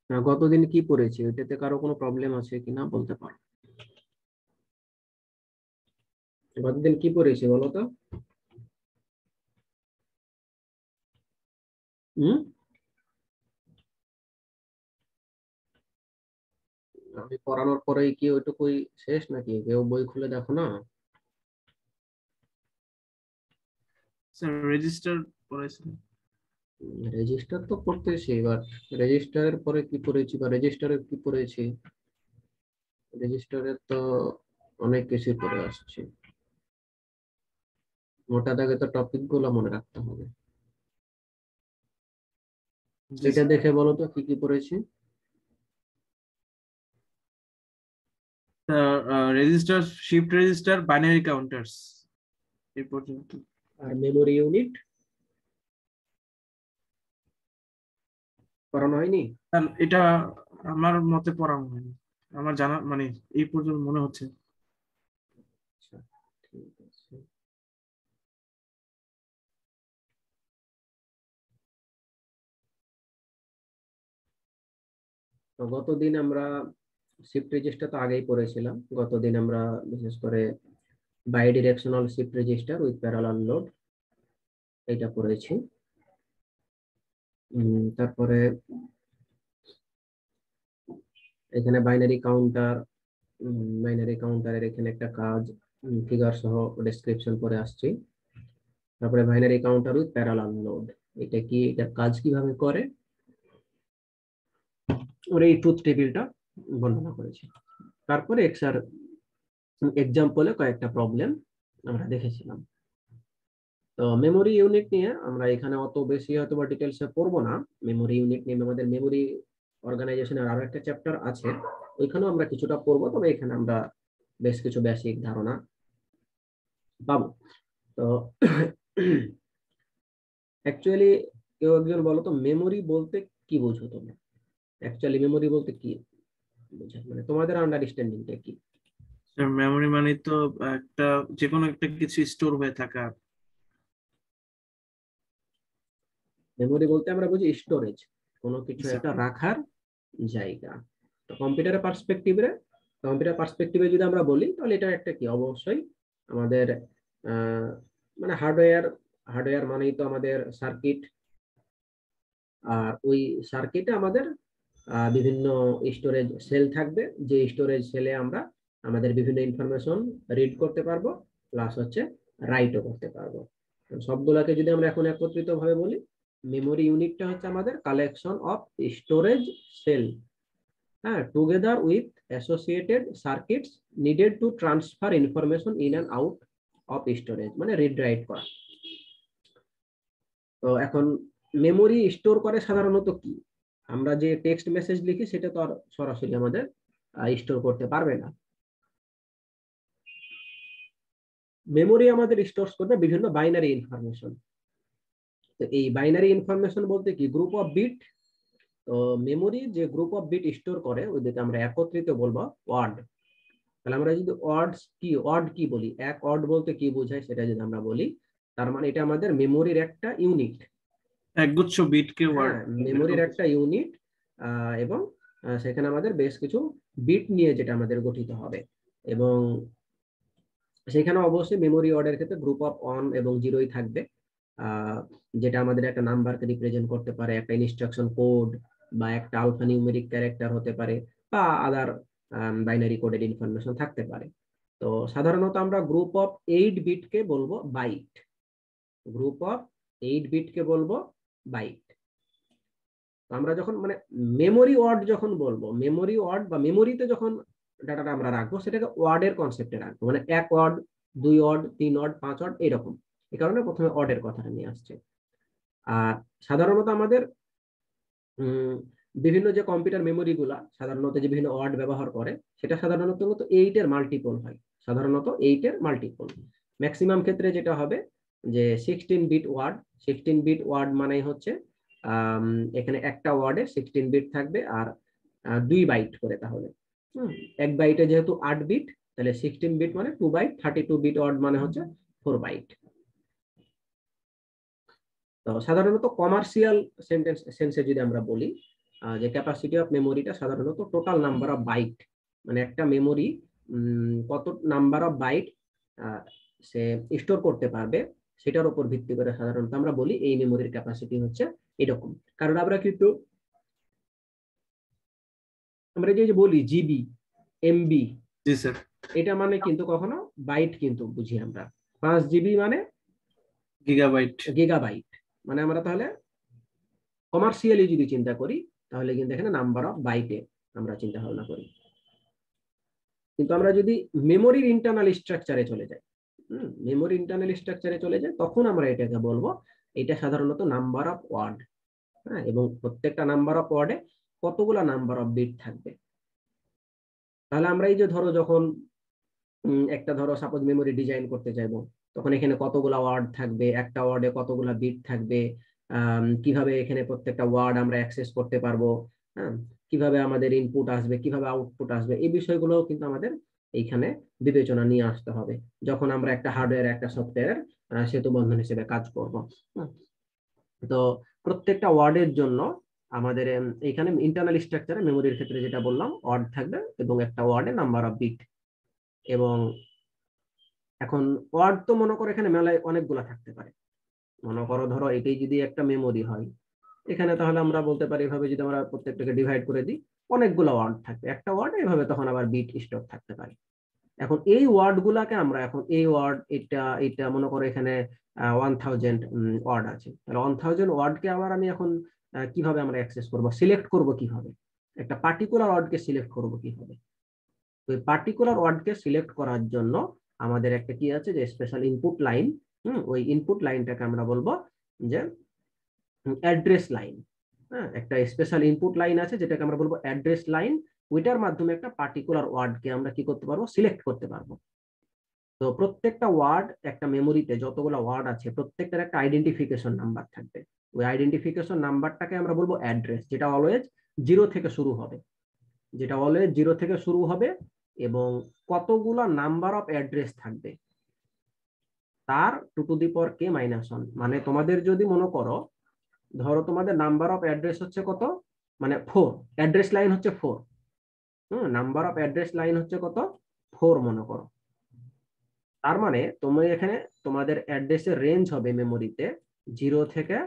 গতদিন কি পড়েছি ওইটাতে কারো কোনো প্রবলেম আছে কিনা বলতে পারো? গতদিন কি পড়েছি বলো তো? হুম। আমি পড়ানোর পরেই কি ওইটুকুই শেষ নাকি? কেউ বই খুলে দেখো না? Sir register পড়াইছেন? রেজিস্টার তো করতেছি, এবার রেজিস্টারের পরে কি পড়েছি বা রেজিস্টারে কি পড়েছি? রেজিস্টারে তো অনেক কিছু পড়ে আসছে। মোটা দাগে তো টপিক গুলো মনে রাখতে হবে। জি এটা দেখে বলো তো কি কি পড়েছি। Sir, register, shift register, binary counters, এই পর্যন্ত। আর মেমোরি ইউনিট পড়ানো হয়নি? স্যার এটা আমার মতে পড়ানো হয়নি, আমার জানা মানে এই পর্যন্ত মনে হচ্ছে। আচ্ছা, ঠিক আছে। তো গতদিন আমরা শিফট রেজিস্টার তো আগেই পড়েছিলাম। গতদিন আমরা বিশেষ করে bidirectional shift register with parallel load এটা পড়েছি। তারপরে এখানে বাইনারি কাউন্টারের এখানে একটা কাজ ফিগার সহ ডেসক্রিপশন করে আসছি। তারপরে binary counter with parallel load, এটা কি, এটা কাজ কিভাবে করে ওর এই ট্রুথ টেবিলটা বর্ণনা করেছি। তারপরে এক্সাম্পলে কয়েকটা প্রবলেম আমরা দেখেছিলাম। তো মেমোরি ইউনিট নিয়ে আমরা এখানে অত বেশি হয়তো বা ডিটেলসে পড়বো না। মেমোরি ইউনিট নিয়ে আমাদের মেমোরি অর্গানাইজেশনের আরো একটা চ্যাপ্টার আছে, ওইখানেও আমরা কিছুটা পড়বো, তবে এখানে আমরা বেশ কিছু বেসিক ধারণা পাবো। তো অ্যাকচুয়ালি কেউ একজন বলো তো মেমোরি বলতে কি বোঝো তোমরা? অ্যাকচুয়ালি মেমোরি বলতে কি বোঝো, মানে তোমাদের আন্ডারস্ট্যান্ডিংটা কি? মেমোরি মানে তো একটা, যে কোনো একটা কিছু স্টোর হয়ে থাকা। মেমোরি বলতে আমরা বুঝি স্টোরেজ, কোনো কিছু স্যার একটা রাখার জায়গা। তো কম্পিউটার পার্সপেক্টিভে যদি আমরা বলি তাহলে এটা একটা কি, অবশ্যই আমাদের আহ, মানে হার্ডওয়্যার মানেই তো আমাদের সার্কিট। আর ওই সার্কিটে আমাদের বিভিন্ন স্টোরেজ সেল থাকবে, যে স্টোরেজ সেলে আমরা আমাদের বিভিন্ন ইনফরমেশন রিড করতে পারবো, প্লাস হচ্ছে রাইটও করতে পারবো। তো সবগুলোকে যদি আমরা এখন একত্রিত ভাবে বলি, মেমোরি ইউনিটটা হচ্ছে আমাদের কালেকশন অফ স্টোরেজ সেল, হ্যাঁ, together with associated circuits needed to transfer information in and out of storage, মানে রিড রাইট করা। তো এখন মেমোরি স্টোর করে সাধারণত কি, আমরা যে টেক্সট মেসেজ লিখি সেটা তো আর সরাসরি আমাদের স্টোর করতে পারবে না। মেমোরি আমাদের স্টোর করবে বিভিন্ন বাইনারি ইনফরমেশন। তো এই বাইনারি ইনফরমেশন বলতে কি, গ্রুপ অফ বিট। তো মেমোরি যে গ্রুপ অফ বিট স্টোর করে ওদেরকে আমরা একত্রিত বলবো ওয়ার্ড। তাহলে আমরা যদি ওয়ার্ড কি বলি, এক ওয়ার্ড বলতে কি বোঝায় সেটা যদি আমরা বলি, তার মানে এটা আমাদের মেমোরির একটা ইউনিট। একগুচ্ছ বিটকে ওয়ার্ড হ্যাঁ, মেমোরির একটা ইউনিট। এবং সেখানে আমাদের বেশ কিছু বিট নিয়ে যেটা আমাদের গঠিত হবে। এবং সেখানে অবশ্যই মেমোরি ওয়ার্ডের ক্ষেত্রে গ্রুপ অফ ওয়ান এবং জিরোই থাকবে, আহ, যেটা আমাদের একটা নাম্বারকে রিপ্রেজেন্ট করতে পারে, একটা ইনস্ট্রাকশন কোড বা একটা আলফা নিউমেরিক ক্যারেক্টার হতে পারে, বা আদার বাইনারি কোডেড ইনফরমেশন থাকতে পারে। তো সাধারণত আমরা গ্রুপ অফ 8 বিটকে বলবো বাইট। গ্রুপ অফ 8 বিটকে বলবো বাইট। আমরা যখন মানে মেমোরি ওয়ার্ড যখন বলবো, মেমোরি ওয়ার্ড বা মেমোরিতে যখন ডাটাটা আমরা রাখবো সেটাকে ওয়ার্ডের কনসেপ্টে রাখবো, মানে 1 ওয়ার্ড, 2 ওয়ার্ড, 3 ওয়ার্ড, 5 ওয়ার্ড এরকম। এই কারণে প্রথমে ওয়ার্ডের কথাটা নিয়ে আসছে। আর সাধারণত আমাদের উম, বিভিন্ন যে কম্পিউটার মেমোরি গুলা সাধারণত যে বিভিন্ন ওয়ার্ড ব্যবহার করে, সেটা সাধারণত 8-এর মাল্টিপল হয়। সাধারণত 8-এর মাল্টিপল। ম্যাক্সিমাম ক্ষেত্রে যেটা হবে যে 16 বিট ওয়ার্ড। 16 বিট ওয়ার্ড মানে হচ্ছে এখানে একটা ওয়ার্ডে 16 বিট থাকবে, আর 2 বাইট করে তাহলে। হুম, এক বাইটে যেহেতু 8 বিট, তাহলে 16 বিট মানে 2 বাইট, 32 বিট ওয়ার্ড মানে হচ্ছে 4 বাইট। তো সাধারণত কমার্শিয়াল সেন্টেন্স সেন্সে যদি আমরা বলি, যে ক্যাপাসিটি অফ মেমোরিটা সাধারণত টোটাল নাম্বার অফ বাইট, মানে একটা মেমোরি কত নাম্বার অফ বাইট সে স্টোর করতে পারবে সেটার উপর ভিত্তি করে সাধারণত আমরা বলি এই মেমোরির ক্যাপাসিটি হচ্ছে এরকম। কারণ আমরা কিন্তু আমরা যে বলি জিবি, এমবি, জি স্যার। এটা মানে কিন্তু কখনো বাইট কিন্তু বুঝি আমরা। 5 জিবি মানে গিগাবাইট। গিগাবাইট, মানে আমরা তাহলে কমার্শিয়ালি যদি চিন্তা করি তাহলে কিন্তু এখানে নাম্বার অফ বাইটে আমরা চিন্তা ভাবনা করি। কিন্তু আমরা যদি মেমোরির ইন্টারনাল স্ট্রাকচারে চলে যাই, মেমোরি ইন্টারনাল স্ট্রাকচারে চলে যায়, তখন আমরা এটাকে বলবো এটা সাধারণত নাম্বার অফ ওয়ার্ড। হ্যাঁ, এবং প্রত্যেকটা নাম্বার অফ ওয়ার্ডে কতগুলো নাম্বার অফ বিট থাকবে। তাহলে আমরা এই যে ধরো যখন একটা ধরো সাপোজ মেমোরি ডিজাইন করতে চাইবো, তখন এখানে কতগুলা ওয়ার্ড থাকবে, একটা ওয়ার্ডে কতগুলা বিট থাকবে, কিভাবে এখানে প্রত্যেকটা ওয়ার্ড আমরা অ্যাক্সেস করতে পারবো, হ্যাঁ, কিভাবে আমাদের ইনপুট আসবে, কিভাবে আউটপুট আসবে, এই বিষয়গুলো কিন্তু আমাদের এইখানে বিবেচনা নিয়ে আসতে হবে যখন আমরা একটা হার্ডওয়্যার একটা সফটওয়্যার সেতু বন্ধন হিসেবে কাজ করব। তো প্রত্যেকটা ওয়ার্ডের জন্য আমাদের এখানে ইন্টারনাল স্ট্রাকচারে মেমোরির ক্ষেত্রে যেটা বললাম ওয়ার্ড থাকবে এবং একটা ওয়ার্ডে নাম্বার অফ বিট। এবং এখন ওয়ার্ড তো মনে করো এখানে মেলায় অনেকগুলা থাকতে পারে। মনে করো ধরো এটাই যদি একটা মেমোরি হয়, এখানে তাহলে আমরা বলতে পারি এভাবে যদি আমরা প্রত্যেকটাকে ডিভাইড করে দিই, অনেকগুলো ওয়ার্ড থাকবে একটা ওয়ার্ডে, এভাবে তখন আবার বিট স্টক থাকতে পারে। এখন এই ওয়ার্ড গুলাকে আমরা এখন এই ওয়ার্ড এটা এটা মনে করো এখানে 1000 ওয়ার্ড আছে, তাহলে 1000 ওয়ার্ডকে আবার আমি এখন কিভাবে আমরা অ্যাক্সেস করব, সিলেক্ট করব কিভাবে, একটা পার্টিকুলার ওয়ার্ডকে সিলেক্ট করব কিভাবে। ওই পার্টিকুলার ওয়ার্ডকে সিলেক্ট করার জন্য আমাদের একটা কি আছে যে স্পেশাল ইনপুট লাইন, ওই ইনপুট লাইনটাকে আমরা বলবো যে অ্যাড্রেস লাইন। হ্যাঁ, একটা স্পেশাল ইনপুট লাইন আছে যেটাকে আমরা বলবো অ্যাড্রেস লাইন। ওইটার মাধ্যমে একটা পার্টিকুলার ওয়ার্ডকে আমরা কি করতে পারবো, সিলেক্ট করতে পারবো। তো প্রত্যেকটা ওয়ার্ড একটা মেমোরিতে যতগুলো ওয়ার্ড আছে প্রত্যেকটার একটা আইডেন্টিফিকেশন নাম্বার থাকবে। ওই আইডেন্টিফিকেশন নাম্বারটাকে আমরা বলবো অ্যাড্রেস, যেটা অলওয়েজ 0 থেকে শুরু হবে, যেটা অলওয়েজ 0 থেকে শুরু হবে। এবং কতগুলো নাম্বার অফ অ্যাড্রেস থাকবে তার 2^k-1, মানে তোমাদের যদি মনে করো ধরো তোমাদের নাম্বার অফ অ্যাড্রেস হচ্ছে কত, মানে 4, অ্যাড্রেস লাইন হচ্ছে 4, নাম্বার অফ অ্যাড্রেস লাইন হচ্ছে কত, 4 মনে করো। তার মানে তুমি এখানে তোমাদের অ্যাড্রেসের রেঞ্জ হবে মেমোরিতে 0 থেকে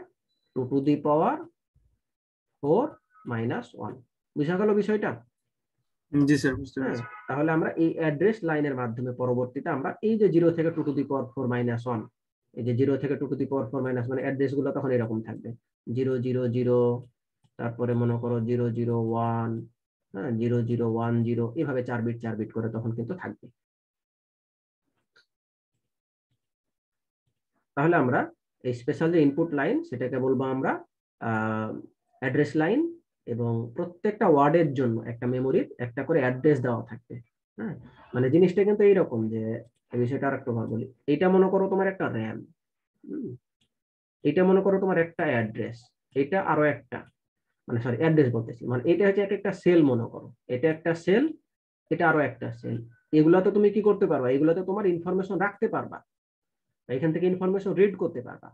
2^4-1। বুঝা গেল বিষয়টা? জি স্যার, বুঝতে হ্যাঁ, পেরেছি। তাহলে আমরা এই অ্যাড্রেস লাইনের মাধ্যমে পরবর্তীতে আমরা এই যে 0 থেকে 2^4-1, এই যে 0 থেকে 2^4-1 মানে অ্যাড্রেস গুলো তখন এরকম থাকবে 000, তারপরে মনে করো 001, হ্যাঁ 0010, এভাবে 4 বিট 4 বিট করে তখন কিন্তু থাকবে। তাহলে আমরা এই স্পেশাল যে ইনপুট লাইন সেটাকে বলবো আমরা অ্যাড্রেস লাইন। এবং প্রত্যেকটা ওয়ার্ডের জন্য একটা মেমোরির একটা করে অ্যাড্রেস দেওয়া থাকবে। হ্যাঁ, মানে জিনিসটা কিন্তু এইরকম যে এই বিষয়টা আর একটু ভালো বলি। এটা মনে করো তোমার একটা র্যাম, এটা মনে করো তোমার একটা অ্যাড্রেস, এটা আরো একটা, মানে সরি অ্যাড্রেস বলতেছি, মানে এটা হচ্ছে একটা সেল মনে করো, এটা একটা সেল, এটা আরো একটা সেল। এগুলাতে তুমি কি করতে পারবা, এগুলাতে তোমার ইনফরমেশন রাখতে পারবা, এখান থেকে ইনফরমেশন রিড করতে পারবা।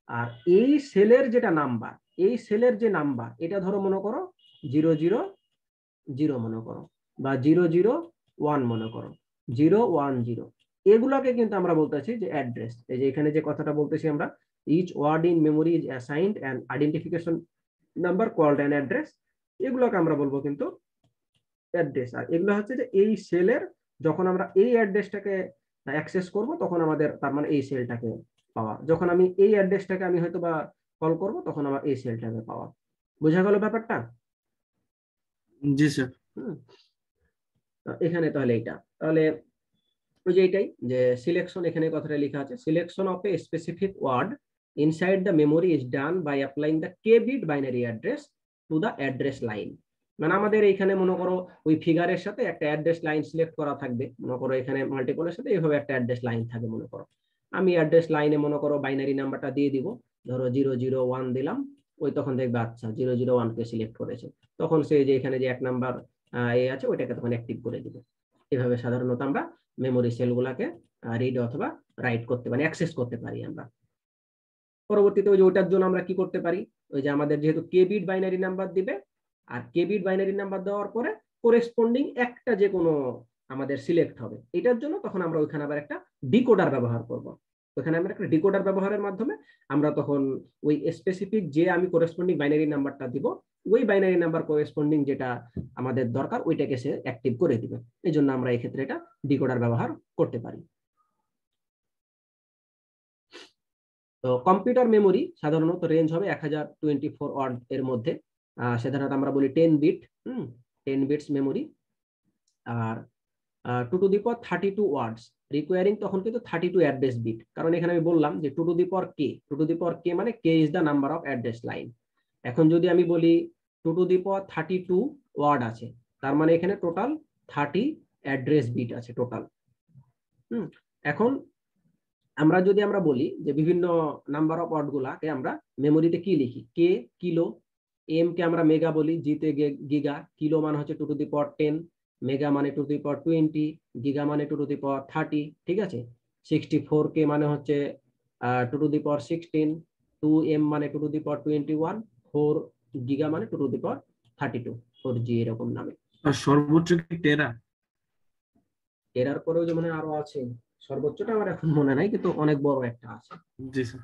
আর এই সেলের যেটা নাম্বার, এই সেলের যে নাম্বার এটা ধরো মনে করো 000 মনে করো, বা 001 মনে করো, 010, এগুলাকে কিন্তু আমরা বলতেছি যে অ্যাড্রেস। এই যে এখানে যে কথাটা বলতেছি আমরা, each word in memory is assigned an identification number called an address, এগুলোকে আমরা বলবো কিন্তু অ্যাড্রেস। আর এগুলো হচ্ছে যে এই সেলের যখন আমরা এই অ্যাড্রেসটাকে অ্যাক্সেস করব তখন আমাদের তার মানে এই সেলটাকে পাওয়া, যখন আমি এই অ্যাড্রেসটাকে আমি হয়তো বা কল করব তখন আমার এই সেলটাকে পাওয়া। বোঝা গেল ব্যাপারটা? জি স্যার। এখানে তাহলে এইটা তাহলে ওই যে এইটাই যে সিলেকশন, এখানে কথাটা লেখা আছে, selection of a specific word inside the memory is done by applying the k-bit binary address to the address line. মানে আমাদের এইখানে মনে করো ওই ফিগারের সাথে একটা অ্যাড্রেস লাইন সিলেক্ট করা থাকবে, মনে করো এখানে মাল্টিপলের সাথে এইভাবে একটা অ্যাড্রেস লাইন থাকে। মনে করো আমি অ্যাড্রেস লাইনে মনে করো বাইনারি নাম্বারটা দিয়ে দিব, ধরো 001 দিলাম, ওই তখন দেখবে আচ্ছা 001 কে সিলেক্ট করেছে, তখন সে যে এখানে যে 1 নাম্বার এ আছে ওইটাকে তখন অ্যাক্টিভ করে দিবে। এভাবে সাধারণত আমরা মেমোরি সেলগুলোকে রিড অথবা রাইট করতে পারি, অ্যাক্সেস করতে পারি আমরা। পরবর্তীতে ওই যে ওটার জন্য আমরা কি করতে পারি, ওই যে আমাদের যেহেতু k-bit বাইনারি নাম্বার দিবে, আর কে বিট বাইনারি নাম্বার দেওয়ার পরে করেসপন্ডিং একটা যে কোনো আমাদের সিলেক্ট হবে। এটার জন্য তখন আমরা ওইখানে আবার একটা ডিকোডার ব্যবহার করব। ওখানে আমরা একটা ডিকোডার ব্যবহারের মাধ্যমে আমরা তখন ওই স্পেসিফিক যে আমি করেসপন্ডিং বাইনারি নাম্বারটা দিব, ওই বাইনারি নাম্বার করেসপন্ডিং যেটা আমাদের দরকার ওইটাকে সে অ্যাক্টিভ করে দিবে। এই জন্য আমরা এই ক্ষেত্রে এটা ডিকোডার ব্যবহার করতে পারি। তো কম্পিউটার মেমোরি সাধারণত রেঞ্জ হবে 1024 ওয়ার্ড এর মধ্যে। সাধারণত আমরা বলি 10 বিট, 10 বিটস মেমোরি। আর 2 to the power 32 words requiring তখন কিন্তু 32 অ্যাড্রেস বিট, কারণ এখানে আমি বললাম যে 2 to the power K, 2 to the power K মানে K is the number of address line. এখন যদি আমি বলি 2 টু দি পাওয়ার 32 ওয়ার্ড আছে, তার মানে এখানে টোটাল 30 অ্যাড্রেস বিট আছে টোটাল। এখন আমরা যদি আমরা বলি যে বিভিন্ন নাম্বার অফ ওয়ার্ড গুলাকে আমরা মেমোরিতে কি লিখি, কে কিলো, এম কে আমরা মেগা বলি, জি তে গিগা, কিলো মানে হচ্ছে 2 টু দি পাওয়ার 10, মেগা মানে 2 টু দি পাওয়ার 20, গিগা মানে 2 টু দি পাওয়ার 30, ঠিক আছে। 64 কে মানে হচ্ছে 2 টু দি পাওয়ার 16, 2m মানে 2 টু দি পাওয়ার 21, 4 গিগা মানে 2 টু দি পাওয়ার 32, 4G এরকম নামে। আর সর্বোচ্চ কি টেরা? এর পরেও যেমন আরো আছে, সর্বোচ্চটা আমার এখন মনে নাই, কিন্তু অনেক বড় একটা আছে। জি স্যার।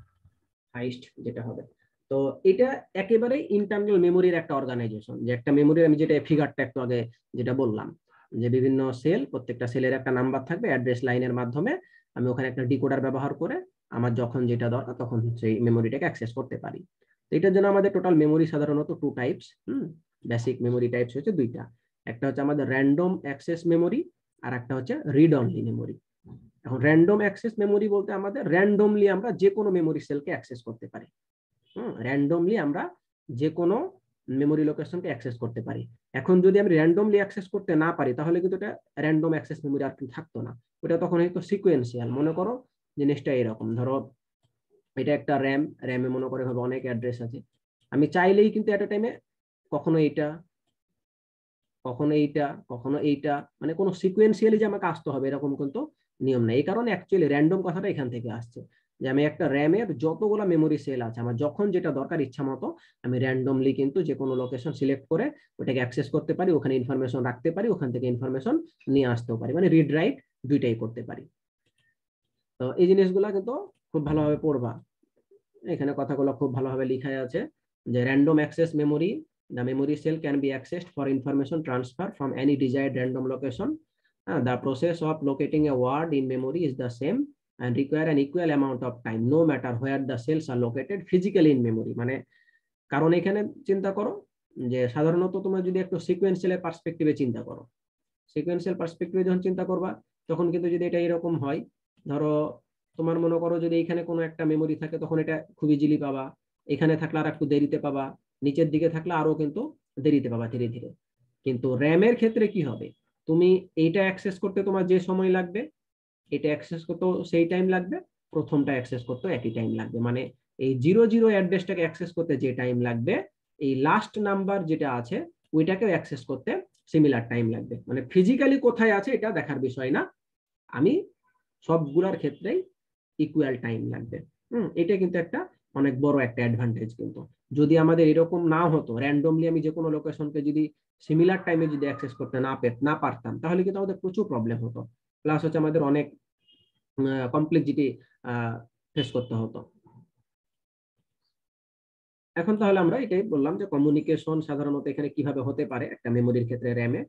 হাইস্ট যেটা হবে। তো এটা একেবারে ইন্টারনাল মেমোরির একটা অর্গানাইজেশন, যে একটা মেমোরি আমি যেটা ফিগারটা একটু আগে যেটা বললাম, যে বিভিন্ন সেল, প্রত্যেকটা সেলের একটা নাম্বার থাকবে অ্যাড্রেস লাইনের মাধ্যমে, আমি ওখানে একটা ডিকোডার ব্যবহার করে আমার যখন যেটা দরকার তখন সেই মেমোরিটাকে অ্যাক্সেস করতে পারি। তো এটার জন্য আমাদের টোটাল মেমোরি সাধারণত 2 টাইপস। বেসিক মেমোরি টাইপস হচ্ছে 2টা, একটা হচ্ছে আমাদের র্যান্ডম অ্যাক্সেস মেমোরি, আর একটা হচ্ছে রিড অনলি মেমোরি। এখন র্যান্ডম অ্যাক্সেস মেমোরি বলতে আমাদের র্যান্ডমলি আমরা যে কোনো মেমোরি সেলকে অ্যাক্সেস করতে পারি। র্যান্ডমলি আমরা যে কোনো মেমোরি লোকেশনকে অ্যাক্সেস করতে পারি। এখন যদি আমি র্যান্ডমলি অ্যাক্সেস করতে না পারি তাহলে কিন্তু এটা র্যান্ডম অ্যাক্সেস মেমোরি আর কিন্তু থাকতো না, ওটা তখন হয়তো সিকোয়েন্সিয়াল। মনে করো জিনিসটা এরকম, ধরো এটা একটা র্যামে মনে করে হবে অনেক অ্যাড্রেস আছে, আমি চাইলেই কিন্তু এট এ টাইমে কখনো এইটা কখনো এইটা কখনো এইটা, মানে কোনো সিকোয়েন্সিয়ালি যে আমাকে আসতে হবে এরকম কিন্তু নিয়ম নেই। এই কারণে অ্যাকচুয়ালি র্যান্ডম কথাটা এখান থেকে আসছে, যে আমি একটা র্যামের যতগুলো মেমোরি সেল আছে আমার যখন যেটা দরকার ইচ্ছা মতো আমি র্যান্ডমলি কিন্তু যে কোনো লোকেশন সিলেক্ট করে ওটাকে অ্যাক্সেস করতে পারি, ওখানে ইনফরমেশন রাখতে পারি, ওখান থেকে ইনফরমেশন নিয়ে আসতেও পারি, মানে রিড রাইট দুইটাই করতে পারি। তো এই জিনিসগুলো কিন্তু খুব ভালোভাবে পড়বা, এখানে কথাগুলো খুব ভালোভাবে লিখাই আছে যে random access memory, the memory cell can be accessed for information transfer from any desired random location. The process of locating a word in memory is the same and require an equal amount of time no matter where the cells are located physically in memory। মানে কারণ এখানে চিন্তা করো যে সাধারণত তোমরা যদি একটু সিকোয়েন্সিয়াল পার্সপেক্টিভে চিন্তা করো, সিকোয়েন্সিয়াল পার্সপেক্টিভে যখন চিন্তা করবা তখন কিন্তু যদি এটা এরকম হয়, ধরো তোমার মনে করো যদি এখানে কোনো একটা মেমোরি থাকে তখন এটা খুব ইজিলি পাবা, এখানে থাকলে আর একটু দেরিতে পাবা, নিচের দিকে থাকলে আরো কিন্তু দেরিতে পাবা ধীরে ধীরে। কিন্তু র্যামের ক্ষেত্রে কি হবে, তুমি এইটা অ্যাক্সেস করতে তোমার যে সময় লাগবে এটা অ্যাক্সেস করতেও সেই টাইম লাগবে, প্রথমটা অ্যাক্সেস করতেও একই টাইম লাগবে। মানে এই 00 অ্যাড্রেসটাকে অ্যাক্সেস করতে যে টাইম লাগবে এই লাস্ট নাম্বার যেটা আছে ওইটাকেও অ্যাক্সেস করতে সিমিলার টাইম লাগবে। মানে ফিজিক্যালি কোথায় আছে এটা দেখার বিষয় না, আমি সবগুলোর ক্ষেত্রেই ইকুয়াল টাইম লাগবে। এটা কিন্তু একটা অনেক বড় একটা অ্যাডভান্টেজ। কিন্তু যদি আমাদের এরকম না হতো, র্যান্ডমলি আমি যে কোনো লোকেশনকে যদি সিমিলার টাইমে যদি অ্যাক্সেস করতে না পারতাম তাহলে কিন্তু আমাদের প্রচুর প্রবলেম হতো, প্লাস হচ্ছে আমাদের অনেক কমপ্লেক্সিটি ফেস করতে হতো। এখন তাহলে আমরা এটাই বললাম যে কমিউনিকেশন সাধারণত এখানে কিভাবে হতে পারে একটা মেমোরির ক্ষেত্রে র্যামে।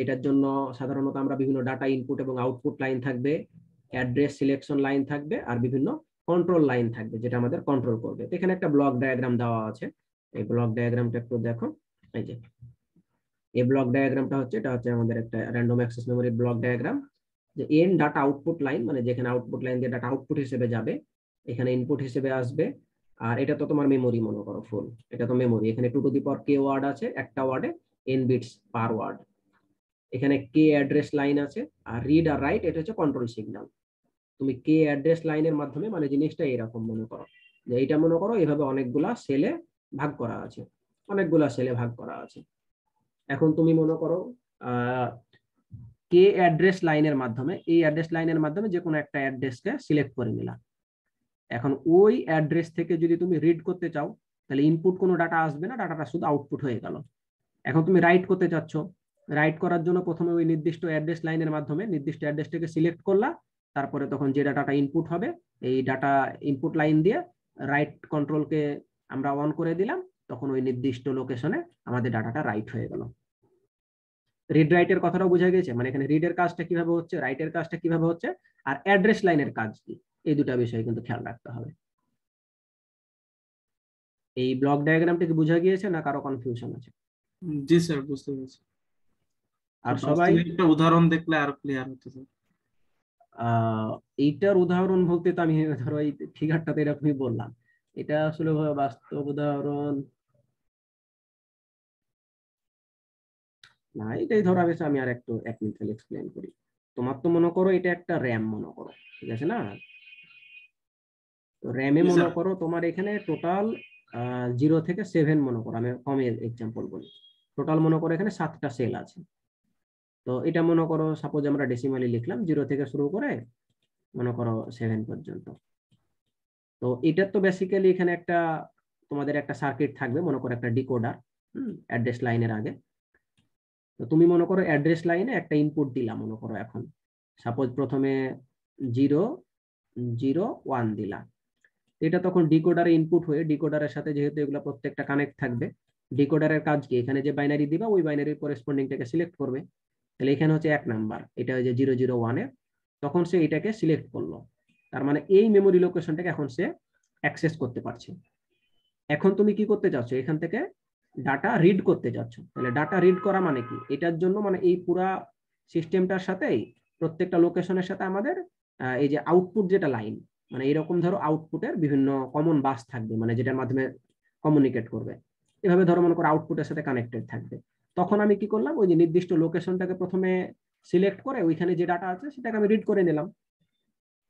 এটার জন্য সাধারণত আমরা বিভিন্ন ডাটা ইনপুট এবং আউটপুট লাইন থাকবে, অ্যাড্রেস সিলেকশন লাইন থাকবে, আর বিভিন্ন কন্ট্রোল লাইন থাকবে যেটা আমাদের কন্ট্রোল করবে। এখানে একটা ব্লক ডায়াগ্রাম দেওয়া আছে, এই ব্লক ডায়াগ্রামটা একটু দেখো। এই যে এই ব্লক ডায়াগ্রামটা হচ্ছে, এটা হচ্ছে আমাদের একটা random access memory block diagram. যে এন ডাটা আউটপুট লাইন মানে যেখানে আউটপুট লাইন দিয়ে ডাটা আউটপুট হিসেবে যাবে, এখানে ইনপুট হিসেবে আসবে। আর এটা তো তোমার মেমোরি মনে করো ফুল, এটা তো মেমোরি। এখানে 2 to the power K word আছে, একটা ওয়ার্ডে n বিটস পার ওয়ার্ড। এখানে কে অ্যাড্রেস লাইন আছে, আর রিড আর রাইট এটা হচ্ছে কন্ট্রোল সিগন্যাল। তুমি কে অ্যাড্রেস লাইনের মাধ্যমে মানে জিনিসটা এরকম মনে করো যে এইটা মনে করো এভাবে অনেকগুলা সেলে ভাগ করা আছে, অনেকগুলা সেলে ভাগ করা আছে। এখন তুমি মনে করো কে অ্যাড্রেস লাইনের মাধ্যমে, এই অ্যাড্রেস লাইনের মাধ্যমে যে কোনো একটা অ্যাড্রেসকে সিলেক্ট করে নিলাম। এখন ওই অ্যাড্রেস থেকে যদি তুমি রিড করতে চাও তাহলে ইনপুট কোনো ডাটা আসবে না, ডাটাটা শুধু আউটপুট হয়ে গেল। এখন তুমি রাইট করতে চাচ্ছ, রাইট করার জন্য প্রথমে ওই নির্দিষ্ট অ্যাড্রেস লাইনের মাধ্যমে নির্দিষ্ট অ্যাড্রেসটাকে সিলেক্ট করলা, তারপরে তখন যে ডাটাটা ইনপুট হবে এই ডাটা ইনপুট লাইন দিয়ে রাইট কন্ট্রোলকে আমরা অন করে দিলাম, তখন ওই নির্দিষ্ট লোকেশনে আমাদের ডাটাটা রাইট হয়ে গেল। রিড রাইটের কথাটাও বোঝা গেছে, মানে এখানে রিডের কাজটা কিভাবে হচ্ছে, রাইটের কাজটা কিভাবে হচ্ছে, আর অ্যাড্রেস লাইনের কাজ কি, এই দুটা বিষয় কিন্তু খেয়াল রাখতে হবে। এই ব্লক ডায়াগ্রামটা কি বোঝা গিয়েছে না কারো কনফিউশন আছে? জি স্যার, বুঝতে পেরেছি। আর সবাই বাস্তবে একটা উদাহরণ দেখলে আরো ক্লিয়ার হতো স্যার। এইটার উদাহরণ বলতে তো আমি ধরো এই ফিগারটাতে এরকমই বললাম, এটা আসলে বাস্তব উদাহরণ না। এটাই ধরো আমি আর একটু 1 মিনিট এক্সপ্লেন করি। তোমার তো মনে করো এটা একটা র্যাম মনে করো, ঠিক আছে না? র্যামে জি মনে স্যার। করো তোমার এখানে টোটাল 0 থেকে 7 মনে করো, আমি কমের এক্সাম্পল বলি, টোটাল মনে করো এখানে 7টা সেল আছে। তো এটা মনে করো সাপোজ আমরা ডেসিমালি লিখলাম 0 থেকে শুরু করে মনে করো 7 পর্যন্ত। তো এটার তো বেসিক্যালি এখানে একটা তোমাদের একটা সার্কিট থাকবে, মনে করো একটা ডিকোডার অ্যাড্রেস লাইনের আগে। তো তুমি মনে করো অ্যাড্রেস লাইনে একটা ইনপুট দিলাম, মনে করো এখন সাপোজ প্রথমে 001 দিলাম। এটা তখন ডিকোডারে ইনপুট হয়ে ডিকোডারের সাথে যেহেতু এগুলো প্রত্যেকটা কানেক্ট থাকবে, ডিকোডারের কাজ কি, এখানে যে বাইনারি দিবা ওই বাইনারির করেসপন্ডিংটাকে সিলেক্ট করবে। তাহলে এখানে হচ্ছে 1 নাম্বার, এটা যে 001 এর, তখন সে এটাকে সিলেক্ট করলো, তার মানে এই মেমোরি লোকেশনটাকে এখন সে অ্যাক্সেস করতে পারছে। এখন তুমি কি করতে চাচ্ছ, এখান থেকে ডাটা রিড করতে চাচ্ছ। তাহলে ডাটা রিড করা মানে কি, এটার জন্য মানে এই পুরা সিস্টেমটার সাথেই প্রত্যেকটা লোকেশনের সাথে আমাদের এই যে আউটপুট যেটা লাইন, মানে এরকম ধরো আউটপুটের বিভিন্ন কমন বাস থাকবে, মানে যেটার মাধ্যমে কমিউনিকেট করবে। এভাবে ধরো মনে করো আউটপুটের সাথে কানেক্টেড থাকবে। তখন আমি কি করলাম, ওই যে নির্দিষ্ট লোকেশনটাকে প্রথমে সিলেক্ট করে ওইখানে যে ডাটা আছে সেটাকে আমি রিড করে নিলাম।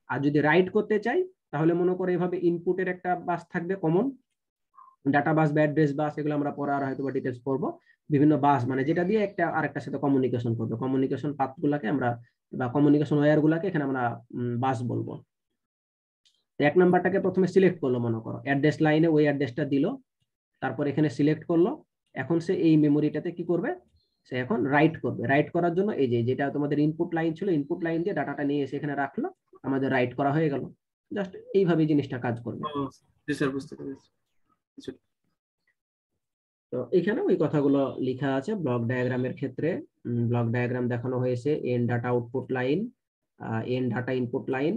আর যদি রাইট করতে চাই তাহলে মনে করো এভাবে ইনপুটের একটা বাস থাকবে কমন, ডাটা বাস বা অ্যাড্রেস বাস, এগুলো আমরা পরে আর হয়তো ডিটেলস পড়বো। বিভিন্ন বাস মানে যেটা দিয়ে একটা আরেকটার সাথে কমিউনিকেশন করবে, কমিউনিকেশন পাথ গুলাকে আমরা বা কমিউনিকেশন ওয়্যার গুলাকে এখানে আমরা বাস বলবো। 1 নাম্বারটাকে প্রথমে সিলেক্ট করলো, মনে করো অ্যাড্রেস লাইনে ওই অ্যাড্রেসটা দিল, তারপর এখানে সিলেক্ট করলো। এখন সে এই মেমোরিটাতে কি করবে, সে এখন রাইট করবে। রাইট করার জন্য এই যে যেটা তোমাদের ইনপুট লাইন ছিল, ইনপুট লাইন দিয়ে ডাটাটা নিয়ে এসে এখানে রাখলো, আমাদের রাইট করা হয়ে গেল। জাস্ট এইভাবে জিনিসটা কাজ করবে। জি স্যার, বুঝতে পেরেছি। তো এখানে ওই কথাগুলো লেখা আছে ব্লক ডায়াগ্রামের ক্ষেত্রে। ব্লক ডায়াগ্রাম দেখানো হয়েছে N data output line, N data input line.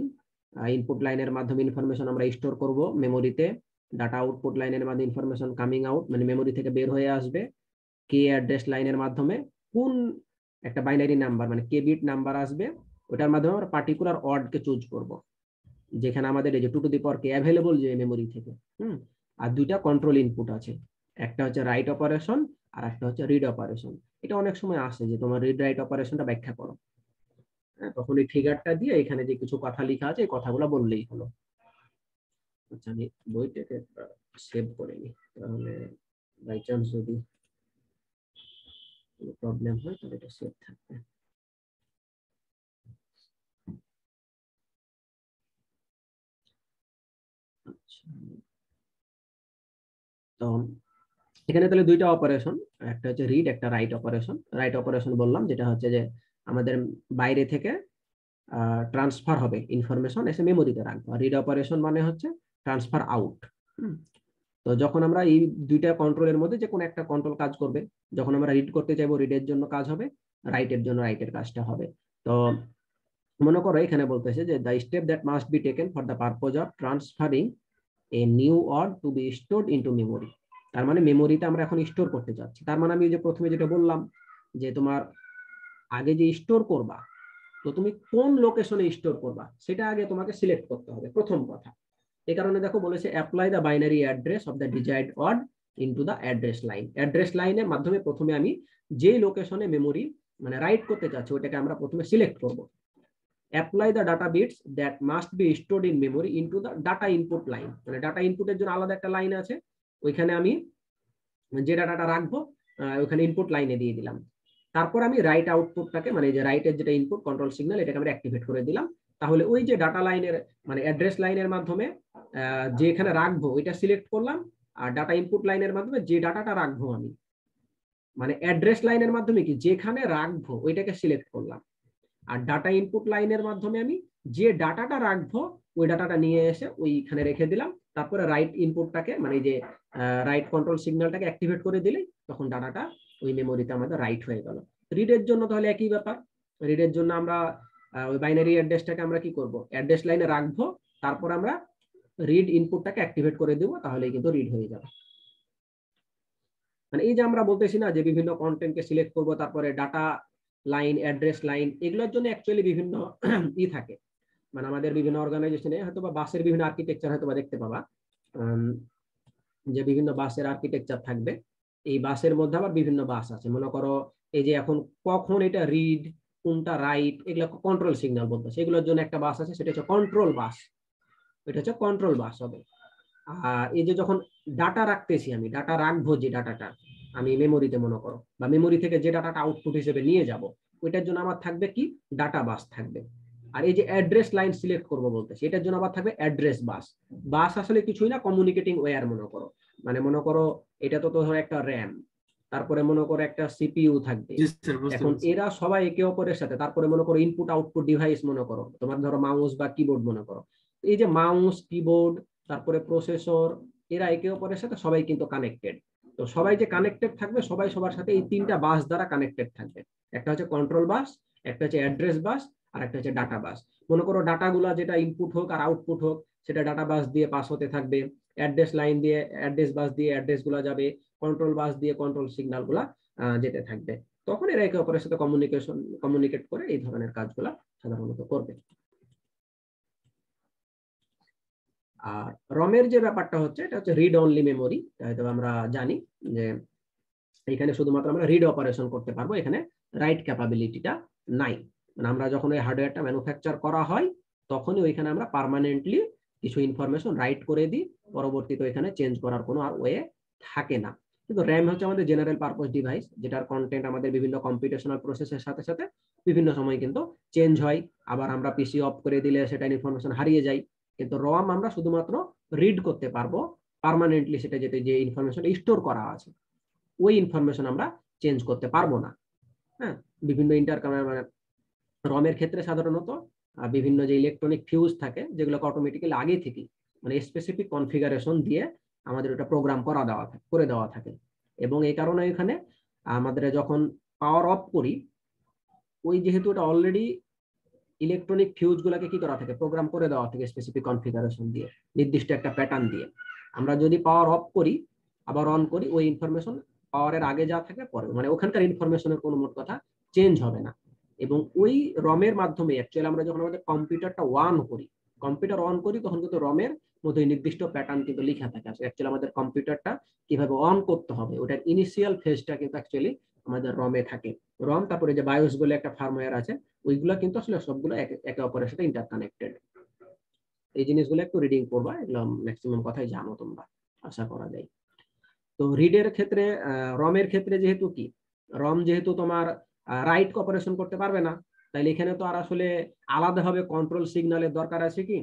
Input লাইনের মাধ্যমে ইনফরমেশন আমরা স্টোর করব মেমোরিতে, ডাটা আউটপুট লাইনের মাধ্যমে ইনফরমেশন কামিং আউট মানে মেমোরি থেকে বের হয়ে আসবে। কে অ্যাড্রেস লাইনের মাধ্যমে কোন একটা বাইনারি নাম্বার মানে কে বিট নাম্বার আসবে, ওটার মাধ্যমে আমরা পার্টিকুলার অর্ডকে চুজ করব, যেখানে আমাদের এই যে 2 to the power K available যে মেমোরি থেকে। আর দুইটা কন্ট্রোল ইনপুট আছে, একটা হচ্ছে রাইট অপারেশন আর একটা হচ্ছে রিড অপারেশন। এটা অনেক সময় আসে যে তোমার রিড রাইট অপারেশনটা ব্যাখ্যা করো, তখন এই ফিগারটা দিয়ে এখানে যে কিছু কথা লেখা আছে এই কথাগুলো বললেই হলো। আচ্ছা আমি বইটাকে সেভ করে নিই, তাহলে বাই চান্স যদি কোনো প্রবলেম হয় তাহলে এটা সেভ থাকবে। আচ্ছা, তো এখানে তাহলে দুইটা অপারেশন, একটা হচ্ছে রিড, একটা রাইট অপারেশন। রাইট অপারেশন বললাম যেটা হচ্ছে যে আমাদের বাইরে থেকে ট্রান্সফার হবে ইনফরমেশন এসে মেমোরিতে রাখবো, আর রিড অপারেশন মানে হচ্ছে ট্রান্সফার আউট। তো যখন আমরা এই দুইটা কন্ট্রোলের মধ্যে যে কোনো একটা কন্ট্রোল কাজ করবে, যখন আমরা রিড করতে চাইবো রিডের জন্য কাজ হবে, রাইটের জন্য রাইটের কাজটা হবে। তো মনে করো এখানে বলতেছে যে the step that must be taken for the purpose of transferring a new word to be stored into memory. তার মানে মেমোরিতে আমরা এখন স্টোর করতে চাচ্ছি। তার মানে আমি যে প্রথমে যেটা বললাম যে তোমার আগে যে স্টোর করবা, তো তুমি কোন লোকেশনে স্টোর করবা সেটা আগে তোমাকে সিলেক্ট করতে হবে, প্রথম কথা। এই কারণে দেখো বলেছে apply the binary address of the desired word into the address line. Address লাইনের মাধ্যমে প্রথমে আমি যেই লোকেশনে মেমোরি মানে রাইট করতে চাচ্ছি ওটাকে আমরা প্রথমে সিলেক্ট করব। Apply the data bits that must be stored in memory into the data input line, মানে ডাটা ইনপুটের জন্য আলাদা একটা লাইন আছে, ওইখানে আমি যে ডাটাটা রাখবো ওইখানে ইনপুট লাইনে দিয়ে দিলাম। তারপর আমি রাইট আউটপুটটাকে মানে যে রাইটের যেটা ইনপুট কন্ট্রোল সিগন্যাল এটাকে আমরা অ্যাক্টিভেট করে দিলাম। তাহলে ওই যে ডাটা লাইনের মানে অ্যাড্রেস লাইনের মাধ্যমে যেখানে রাখবো ওইটা সিলেক্ট করলাম, আর ডাটা ইনপুট লাইনের মাধ্যমে যে ডাটাটা রাখবো আমি মানে অ্যাড্রেস লাইনের মাধ্যমে কি যেখানে রাখবো ওইটাকে সিলেক্ট করলাম, আর ডাটা ইনপুট লাইনের মাধ্যমে আমি যে ডাটাটা রাখবো ওই ডাটাটা নিয়ে এসে ওইখানে রেখে দিলাম, তারপরে রাইট ইনপুটটাকে মানে যে রাইট কন্ট্রোল সিগন্যালটাকে অ্যাক্টিভেট করে দিলেই তখন ডাটাটা ওই মেমোরিতে আমাদের রাইট হয়ে গেল। রিডের জন্য তাহলে একই ব্যাপার, রিডের জন্য আমরা ওই বাইনারি অ্যাড্রেসটাকে আমরা কি করব, অ্যাড্রেস লাইনে রাখবো, তারপর আমরা রিড ইনপুটটাকে অ্যাক্টিভেট করে দেবো, তাহলেই কিন্তু রিড হয়ে যাবে। মানে এই যে আমরা বলতেছি না যে বিভিন্ন কন্টেন্টকে সিলেক্ট করব, তারপরে ডাটা লাইন, অ্যাড্রেস লাইন, এগুলোর জন্য অ্যাকচুয়ালি বিভিন্ন ই থাকে। মানে আমাদের বিভিন্ন অর্গানাইজেশনে হয়তো বা বাসের বিভিন্ন আর্কিটেকচার হয়তো বা দেখতে পাবা, যে বিভিন্ন বাসের আর্কিটেকচার থাকবে। এই বাসের মধ্যে আবার বিভিন্ন বাস আছে, মনে করো এই যে এখন কখন এটা রিড কোনটা রাইট এগুলো কন্ট্রোল সিগন্যাল বলতেছে, এগুলোর জন্য একটা বাস আছে, সেটা হচ্ছে কন্ট্রোল বাস, এটা হচ্ছে কন্ট্রোল বাস হবে। আর এই যে যখন ডাটা রাখতেছি, আমি ডাটা রাখবো, যে ডাটাটা আমি মেমোরিতে মনে করো, বা মেমোরি থেকে যে ডাটাটা আউটপুট হিসেবে নিয়ে যাব, ওইটার জন্য আমার থাকবে কি ডাটা বাস থাকবে। আর এই যে অ্যাড্রেস লাইন সিলেক্ট করবো বলতেছি, এটার জন্য আবার থাকবে অ্যাড্রেস বাস। বাস আসলে কিছুই না, কমিউনিকেটিং ওয়্যার মনে করো। মানে মনে করো এটা তো ধরো একটা র্যাম, তারপরে মনে করো একটা সিপিইউ থাকবে। এখন এরা সবাই একে অপরের সাথে, তারপরে মনে করো ইনপুট আউটপুট ডিভাইস মনে করো, তোমার ধরো মাউস বা কিবোর্ড মনে করো, এই যে মাউস কিবোর্ড তারপরে প্রসেসর, এরা একে অপরের সাথে সবাই কিন্তু কানেক্টেড। তো সবাই যে কানেক্টেড থাকবে, সবাই সবার সাথে এই তিনটা বাস দ্বারা কানেক্টেড থাকবে। একটা হচ্ছে কন্ট্রোল বাস, একটা হচ্ছে অ্যাড্রেস বাস, আর একটা হচ্ছে ডাটা বাস। মনে করো ডাটাগুলো যেটা ইনপুট হোক আর আউটপুট হোক, সেটা ডাটা বাস দিয়ে পাস হতে থাকবে, অ্যাড্রেস লাইন দিয়ে অ্যাড্রেস বাস দিয়ে অ্যাড্রেস গুলা যাবে, কন্ট্রোল বাস দিয়ে কন্ট্রোল সিগন্যাল গুলা যেতে থাকবে। তখন এরা একে অপরের সাথে কমিউনিকেট করে এই ধরনের কাজগুলা সাধারণত করবে। আর রমের যে ব্যাপারটা হচ্ছে, এটা হচ্ছে রিড অনলি মেমোরি। হয়তো আমরা জানি যে এখানে শুধুমাত্র আমরা রিড অপারেশন করতে পারবো, এখানে রাইট ক্যাপাবিলিটিটা নাই। মানে আমরা যখন ওই হার্ডওয়্যারটা ম্যানুফ্যাকচার করা হয়, তখনই ওইখানে আমরা পার্মানেন্টলি কিছু ইনফরমেশন রাইট করে দিই, পরবর্তীতে এখানে চেঞ্জ করার কোনো আর ওয়ে থাকে না। কিন্তু র্যাম হচ্ছে আমাদের জেনারেল পারপোজ ডিভাইস, যেটার কন্টেন্ট আমাদের বিভিন্ন কম্পিউটেশনাল প্রসেসের সাথে সাথে বিভিন্ন সময় কিন্তু চেঞ্জ হয়। আবার আমরা পিসি অফ করে দিলে সেটা ইনফরমেশন হারিয়ে যায়। কিন্তু রম আমরা শুধুমাত্র রিড করতে পারবো পার্মানেন্টলি, সেটা যেটা যে ইনফরমেশন স্টোর করা আছে ওই ইনফরমেশন আমরা চেঞ্জ করতে পারবো না। হ্যাঁ, বিভিন্ন মানে রমের ক্ষেত্রে সাধারণত বিভিন্ন যে ইলেকট্রনিক ফিউজ থাকে, যেগুলোকে অটোমেটিক্যালি আগে থেকে মানে স্পেসিফিক কনফিগারেশন দিয়ে আমাদের ওটা প্রোগ্রাম করে দেওয়া থাকে। এবং এই কারণে এখানে আমাদের যখন পাওয়ার অফ করি, ওই যেহেতু এটা অলরেডি ইলেকট্রনিক ফিউজ গুলাকে কি করা থাকে, প্রোগ্রাম করে দেওয়া থাকে স্পেসিফিক কনফিগারেশন দিয়ে, নির্দিষ্ট একটা প্যাটার্ন দিয়ে। আমরা যদি পাওয়ার অফ করি আবার অন করি, ওই ইনফরমেশন পাওয়ারের আগে যা থাকে পরে, মানে ওখানকার ইনফরমেশনের কোনো মোট কথা চেঞ্জ হবে না। এবং ওই রমের মাধ্যমে অ্যাকচুয়ালি আমরা যখন আমাদের কম্পিউটারটা কম্পিউটার অন করি, তখন কিন্তু রমের মধ্যে নির্দিষ্ট প্যাটার্ন কিন্তু লেখা থাকে। অ্যাকচুয়ালি আমাদের কম্পিউটারটা কিভাবে অন করতে হবে, ওটার ইনিশিয়াল ফেজটা কিন্তু অ্যাকচুয়ালি আমাদের রমে থাকে। রম, তারপরে যে বায়োস বলে একটা ফার্মওয়্যার আছে, ওইগুলো কিন্তু আসলে সবগুলো একে অপরের সাথে ইন্টারকানেক্টেড। এই জিনিসগুলো একটু রিডিং করবা, এগুলো ম্যাক্সিমাম কথাই জানো তোমরা, আশা করা যায়। তো রিডের ক্ষেত্রে রমের ক্ষেত্রে যেহেতু কি রম যেহেতু তোমার রাইট অপারেশন করতে পারবে না, তাইলে এখানে তো আর আসলে আলাদাভাবে কন্ট্রোল সিগন্যালের দরকার আছে কি?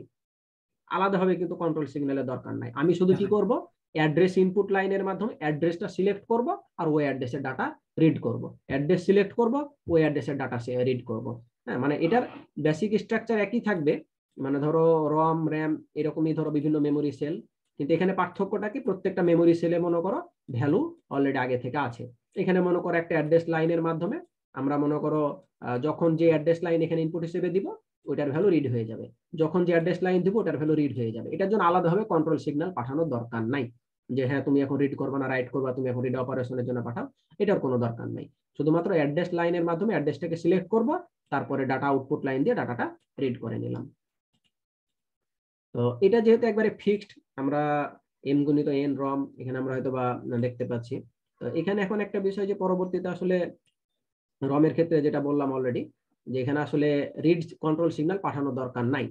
আলাদাভাবে কিন্তু কন্ট্রোল সিগন্যালের দরকার নাই। আমি শুধু কি করব, অ্যাড্রেস ইনপুট লাইনের মাধ্যমে অ্যাড্রেসটা সিলেক্ট করব, আর ওই অ্যাড্রেসের ডাটা রিড করব। অ্যাড্রেস সিলেক্ট করব, ওই অ্যাড্রেসের ডাটা রিড করব। হ্যাঁ, মানে এটার বেসিক স্ট্রাকচার একই থাকবে। মানে ধরো রম, র্যাম এরকমই ধরো বিভিন্ন মেমোরি সেল, কিন্তু এখানে পার্থক্যটা কি, প্রত্যেকটা মেমোরি সেলে মনে করো ভ্যালু অলরেডি আগে থেকে আছে। এখানে মনে করো একটা অ্যাড্রেস লাইনের মাধ্যমে আমরা মনে করো যখন যে অ্যাড্রেস লাইন এখানে ইনপুট হিসেবে দিব, ওইটার ভ্যালু রিড হয়ে যাবে। যখন যে অ্যাড্রেস লাইন দিব, ওটার ভ্যালু রিড হয়ে যাবে। এটার জন্য আলাদাভাবে কন্ট্রোল সিগন্যাল পাঠানোর দরকার নাই, যে হ্যাঁ তুমি এখন রিড করবা না রাইট করবা, তুমি এখন রিড অপারেশনের জন্য পাঠাও, এটার কোনো দরকার নাই। শুধুমাত্র অ্যাড্রেস লাইনের মাধ্যমে অ্যাড্রেসটাকে সিলেক্ট করবো, তারপরে ডাটা আউটপুট লাইন দিয়ে ডাটাটা রিড করে নিলাম। তো এটা যেহেতু একবারে ফিক্সড, আমরা এম গুণিত এন রম এখানে আমরা হয়তো বা দেখতে পাচ্ছি। তো এখানে এখন একটা বিষয়, যে পরবর্তীতে আসলে রমের ক্ষেত্রে যেটা বললাম অলরেডি, যে এখানে আসলে রিড কন্ট্রোল সিগন্যাল পাঠানোর দরকার নাই,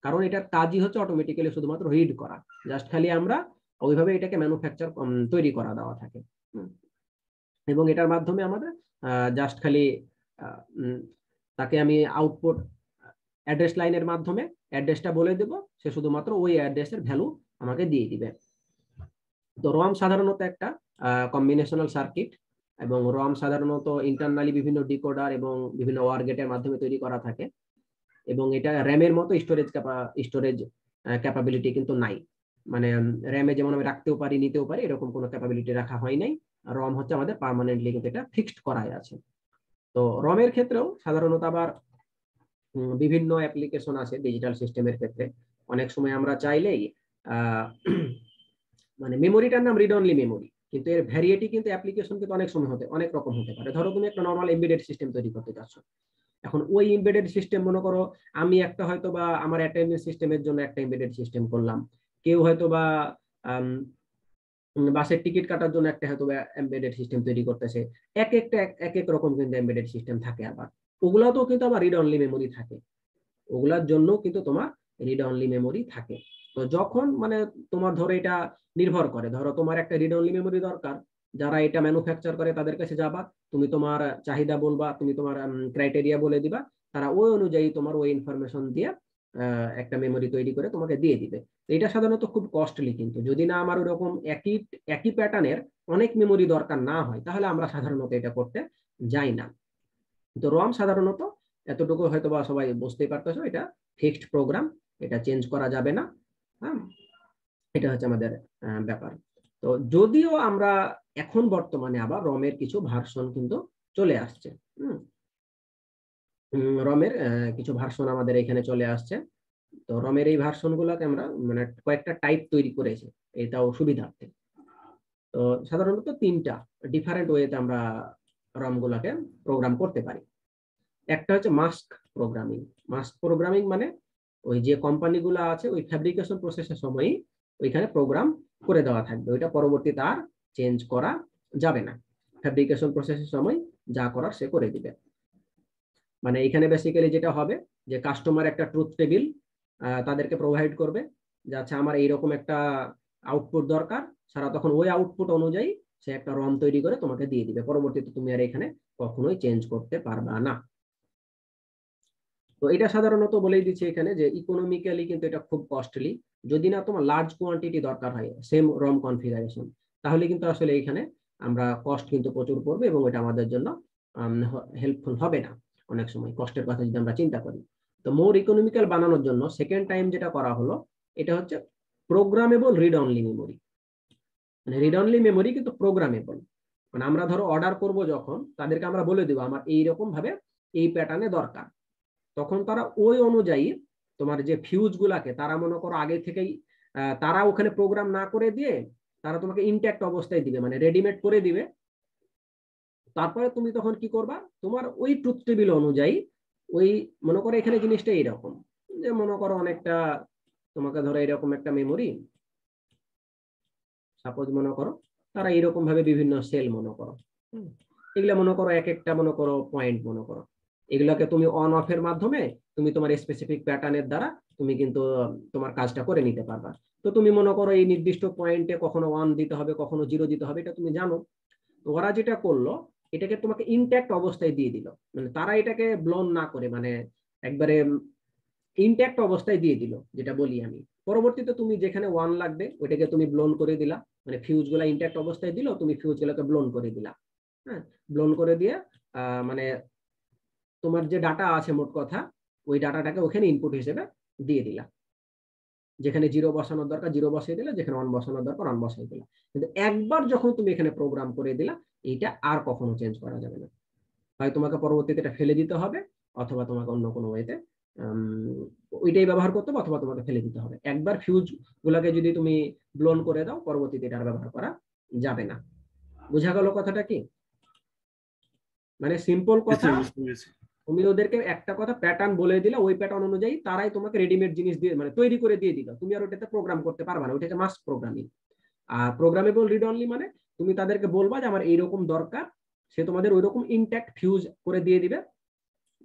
কারণ এটার কাজই হচ্ছে অটোমেটিক্যালি শুধুমাত্র রিড করা। জাস্ট খালি আমরা ওইভাবে এটাকে ম্যানুফ্যাকচার তৈরি করা দেওয়া থাকে। এবং এটার মাধ্যমে আমাদের জাস্ট খালি তাকে আমি আউটপুট অ্যাড্রেস লাইনের মাধ্যমে অ্যাড্রেসটা বলে দেব, সে শুধুমাত্র ওই অ্যাড্রেসের ভ্যালু আমাকে দিয়ে দিবে। তো রম সাধারণত একটা কম্বিনেশনাল সার্কিট, এবং রম সাধারণত ইন্টারনালি বিভিন্ন ডিকোডার এবং বিভিন্ন ওয়ার গেটের মাধ্যমে তৈরি করা থাকে, এবং এটা র্যামের মতো স্টোরেজ ক্যাপাবিলিটি কিন্তু নাই। মানে র্যামে যেমন আমি রাখতেও পারি নিতেও পারি এরকম কোনো ক্যাপাবিলিটি রাখা হয় নাই। রম হচ্ছে আমাদের পার্মানেন্টলি কিন্তু এটা ফিক্সড করাই আছে। তো রমের ক্ষেত্রেও সাধারণত আবার বিভিন্ন অ্যাপ্লিকেশন আছে ডিজিটাল সিস্টেমের ক্ষেত্রে। অনেক সময় আমরা চাইলেই মানে মেমোরিটার নাম রিড অনলি মেমোরি, কিন্তু এর ভ্যারিয়েটি কিন্তু অ্যাপ্লিকেশন কিন্তু অনেক রকম হতে পারে। ধরো তুমি একটা নর্মাল এমবেডেড সিস্টেম তৈরি করতে চাচ্ছ, এখন ওই এমবেডেড সিস্টেম মনে করো আমি একটা হয়তো বা আমার অ্যাটেন্ডেন্স সিস্টেমের জন্য একটা এমবেডেড সিস্টেম করলাম, কেউ হয়তো বা বাসের টিকিট কাটার জন্য একটা হয়তো এমবেডেড সিস্টেম তৈরি করতেছে। এক এক রকম কিন্তু এমবেডেড সিস্টেম থাকে। আবার ওগুলাতেও কিন্তু আবার রিড অনলি মেমোরি থাকে, ওগুলার জন্য কিন্তু তোমার রিড অনলি মেমোরি থাকে। তো যখন মানে তোমার ধরো এটা নির্ভর করে, ধরো তোমার একটা রিড অনলি মেমোরি দরকার, যারা এটা ম্যানুফ্যাকচার করে তাদের কাছে যাবা, তুমি তোমার চাহিদা বলবা, তুমি তোমার ক্রাইটেরিয়া বলে দিবা, তারা ওই অনুযায়ী তোমার ওই ইনফরমেশন দিয়ে একটা মেমোরি তৈরি করে তোমাকে দিয়ে দিবে। এটা সাধারণত খুব কস্টলি, কিন্তু যদি না আমার ওরকম একই একই প্যাটার্নের অনেক মেমোরি দরকার না হয় তাহলে আমরা সাধারণত এটা করতে যাই না। তো রম সাধারণত এতটুকু হয়তো বা সবাই বুঝতেই পারতেছো, এটা ফিক্সড প্রোগ্রাম, এটা চেঞ্জ করা যাবে না। হ্যাঁ, এটা হচ্ছে আমাদের ব্যাপার। তো যদিও আমরা এখন বর্তমানে আবার রমের কিছু ভার্সন কিন্তু চলে আসছে। রমের কিছু ভার্সন আমাদের এখানে চলে আসছে। তো রমের এই ভার্সন গুলাকে আমরা মানে কয়েকটা টাইপ তৈরি করেছি এটাও সুবিধার্থে। তো সাধারণত 3টা ডিফারেন্ট ওয়েতে আমরা রম গুলাকে প্রোগ্রাম করতে পারি। একটা হচ্ছে মাস্ক প্রোগ্রামিং। মাস্ক প্রোগ্রামিং মানে ওই যে কোম্পানিগুলো আছে ওই ফ্যাব্রিকেশন প্রসেসের সময়ই ওইখানে প্রোগ্রাম করে দেওয়া থাকবে, ওইটা পরবর্তীতে আর চেঞ্জ করা যাবে না। ফ্যাব্রিকেশন প্রসেসের সময় যা করার সে করে দিবে। মানে এখানে বেসিক্যালি যেটা হবে যে কাস্টমার একটা ট্রুথ টেবিল তাদেরকে প্রোভাইড করবে, যে আচ্ছা আমার এইরকম একটা আউটপুট দরকার, সারা তখন ওই আউটপুট অনুযায়ী সে একটা রম তৈরি করে তোমাকে দিয়ে দিবে, পরবর্তীতে তুমি আর এখানে কখনোই চেঞ্জ করতে পারবা না। তো এটা সাধারণত বলেই দিচ্ছে এখানে যে ইকোনমিক্যালি কিন্তু এটা খুব কস্টলি। যদি না তোমার লার্জ কোয়ান্টিটি দরকার হয় সেম রম কনফিগারেশন, তাহলে কিন্তু আসলে এখানে আমরা কস্ট কিন্তু প্রচুর পড়বে এবং এটা আমাদের জন্য হেল্পফুল হবে না অনেক সময় কষ্টের কথা যদি আমরা চিন্তা করি। তো মোর ইকোনমিক্যাল বানানোর জন্য সেকেন্ড টাইম যেটা করা হলো এটা হচ্ছে প্রোগ্রামেবল রিড অনলি মেমোরি। মানে রিড অনলি মেমোরি কিন্তু প্রোগ্রামেবল। মানে আমরা ধরো অর্ডার করব যখন তাদেরকে আমরা বলে দেবো আমার এইরকম ভাবে এই প্যাটার্নে দরকার, তখন তারা ওই অনুযায়ী তোমার যে ফিউজ গুলাকে তারা মনে করো আগে থেকেই তারা ওখানে প্রোগ্রাম না করে দিয়ে তারা তোমাকে ইনট্যাক্ট অবস্থায় দিবে, মানে রেডিমেড করে দিবে। তারপরে তুমি তখন কি করবা, তোমার ওই ট্রুথ টেবিল অনুযায়ী ওই মনে করো এখানে জিনিসটা এইরকম, যে মনে করো অনেকটা তোমাকে ধরো এরকম একটা মেমোরি, সাপোজ মনে করো তারা এরকম ভাবে বিভিন্ন সেল মনে করো, এগুলা মনে করো এক একটা মনে করো পয়েন্ট মনে করো, এগুলাকে তুমি অন অফ এর মাধ্যমে তুমি তোমার স্পেসিফিক প্যাটার্নের দ্বারা তুমি কিন্তু তোমার কাজটা করে নিতে পারবা। তো তুমি মনে করো এই নির্দিষ্ট পয়েন্টে কখনো 1 দিতে হবে কখনো 0 দিতে হবে, এটা তুমি জানো। ওরা যেটা করলো এটাকে তোমাকে ইনট্যাক্ট অবস্থায় দিয়ে দিল, মানে তারা এটাকে ব্লোন না করে মানে একবারে ইনট্যাক্ট অবস্থায় দিয়ে দিল যেটা বলি আমি। পরবর্তীতে তুমি যেখানে 1 লাগবে ওইটাকে তুমি ব্লোন করে দিলা, মানে ফিউজ গুলা ইনট্যাক্ট অবস্থায় দিল, তুমি ফিউজ গুলাকে ব্লোন করে দিলা। হ্যাঁ, ব্লোন করে দিয়ে মানে তোমার যে ডাটা আছে মোট কথা ওই ডাটাটাকে ওখানে ইনপুট হিসেবে দিয়ে দিলা, যেখানে 0 বসানোর দরকার 0 বসিয়ে দিলা, যেখানে 1 বসানোর দরকার 1 বসিয়ে দিলা। কিন্তু একবার যখন তুমি এখানে প্রোগ্রাম করে দিলা এইটা আর কখনো চেঞ্জ করা যাবে না, হয় তোমাকে পরবর্তীতে এটা ফেলে দিতে হবে অথবা তোমাকে অন্য কোনো ওয়েতে ওইটাই ব্যবহার করতে হবে, অথবা তোমাকে ফেলে দিতে হবে। একবার ফিউজ গুলাকে যদি তুমি ব্লোন করে দাও পরবর্তীতে এটা আর ব্যবহার করা যাবে না। বোঝা গেল কথাটা কি? মানে সিম্পল কথা, তুমি ওদেরকে একটা কথা প্যাটার্ন বলে দিলে ওই প্যাটার্ন অনুযায়ী তারাই তোমাকে রেডিমেড জিনিস দিয়ে মানে তৈরি করে দিয়ে দিল, তুমি আর ওটাতে প্রোগ্রাম করতে পারবা না, ওইটাকে মাস্ক প্রোগ্রামিং। আর প্রোগ্রামেবল রিড অনলি মানে তুমি তাদেরকে বলবা যে আমার এইরকম দরকার, সে তোমাদের ওইরকম ইনট্যাক্ট ফিউজ করে দিয়ে দিবে,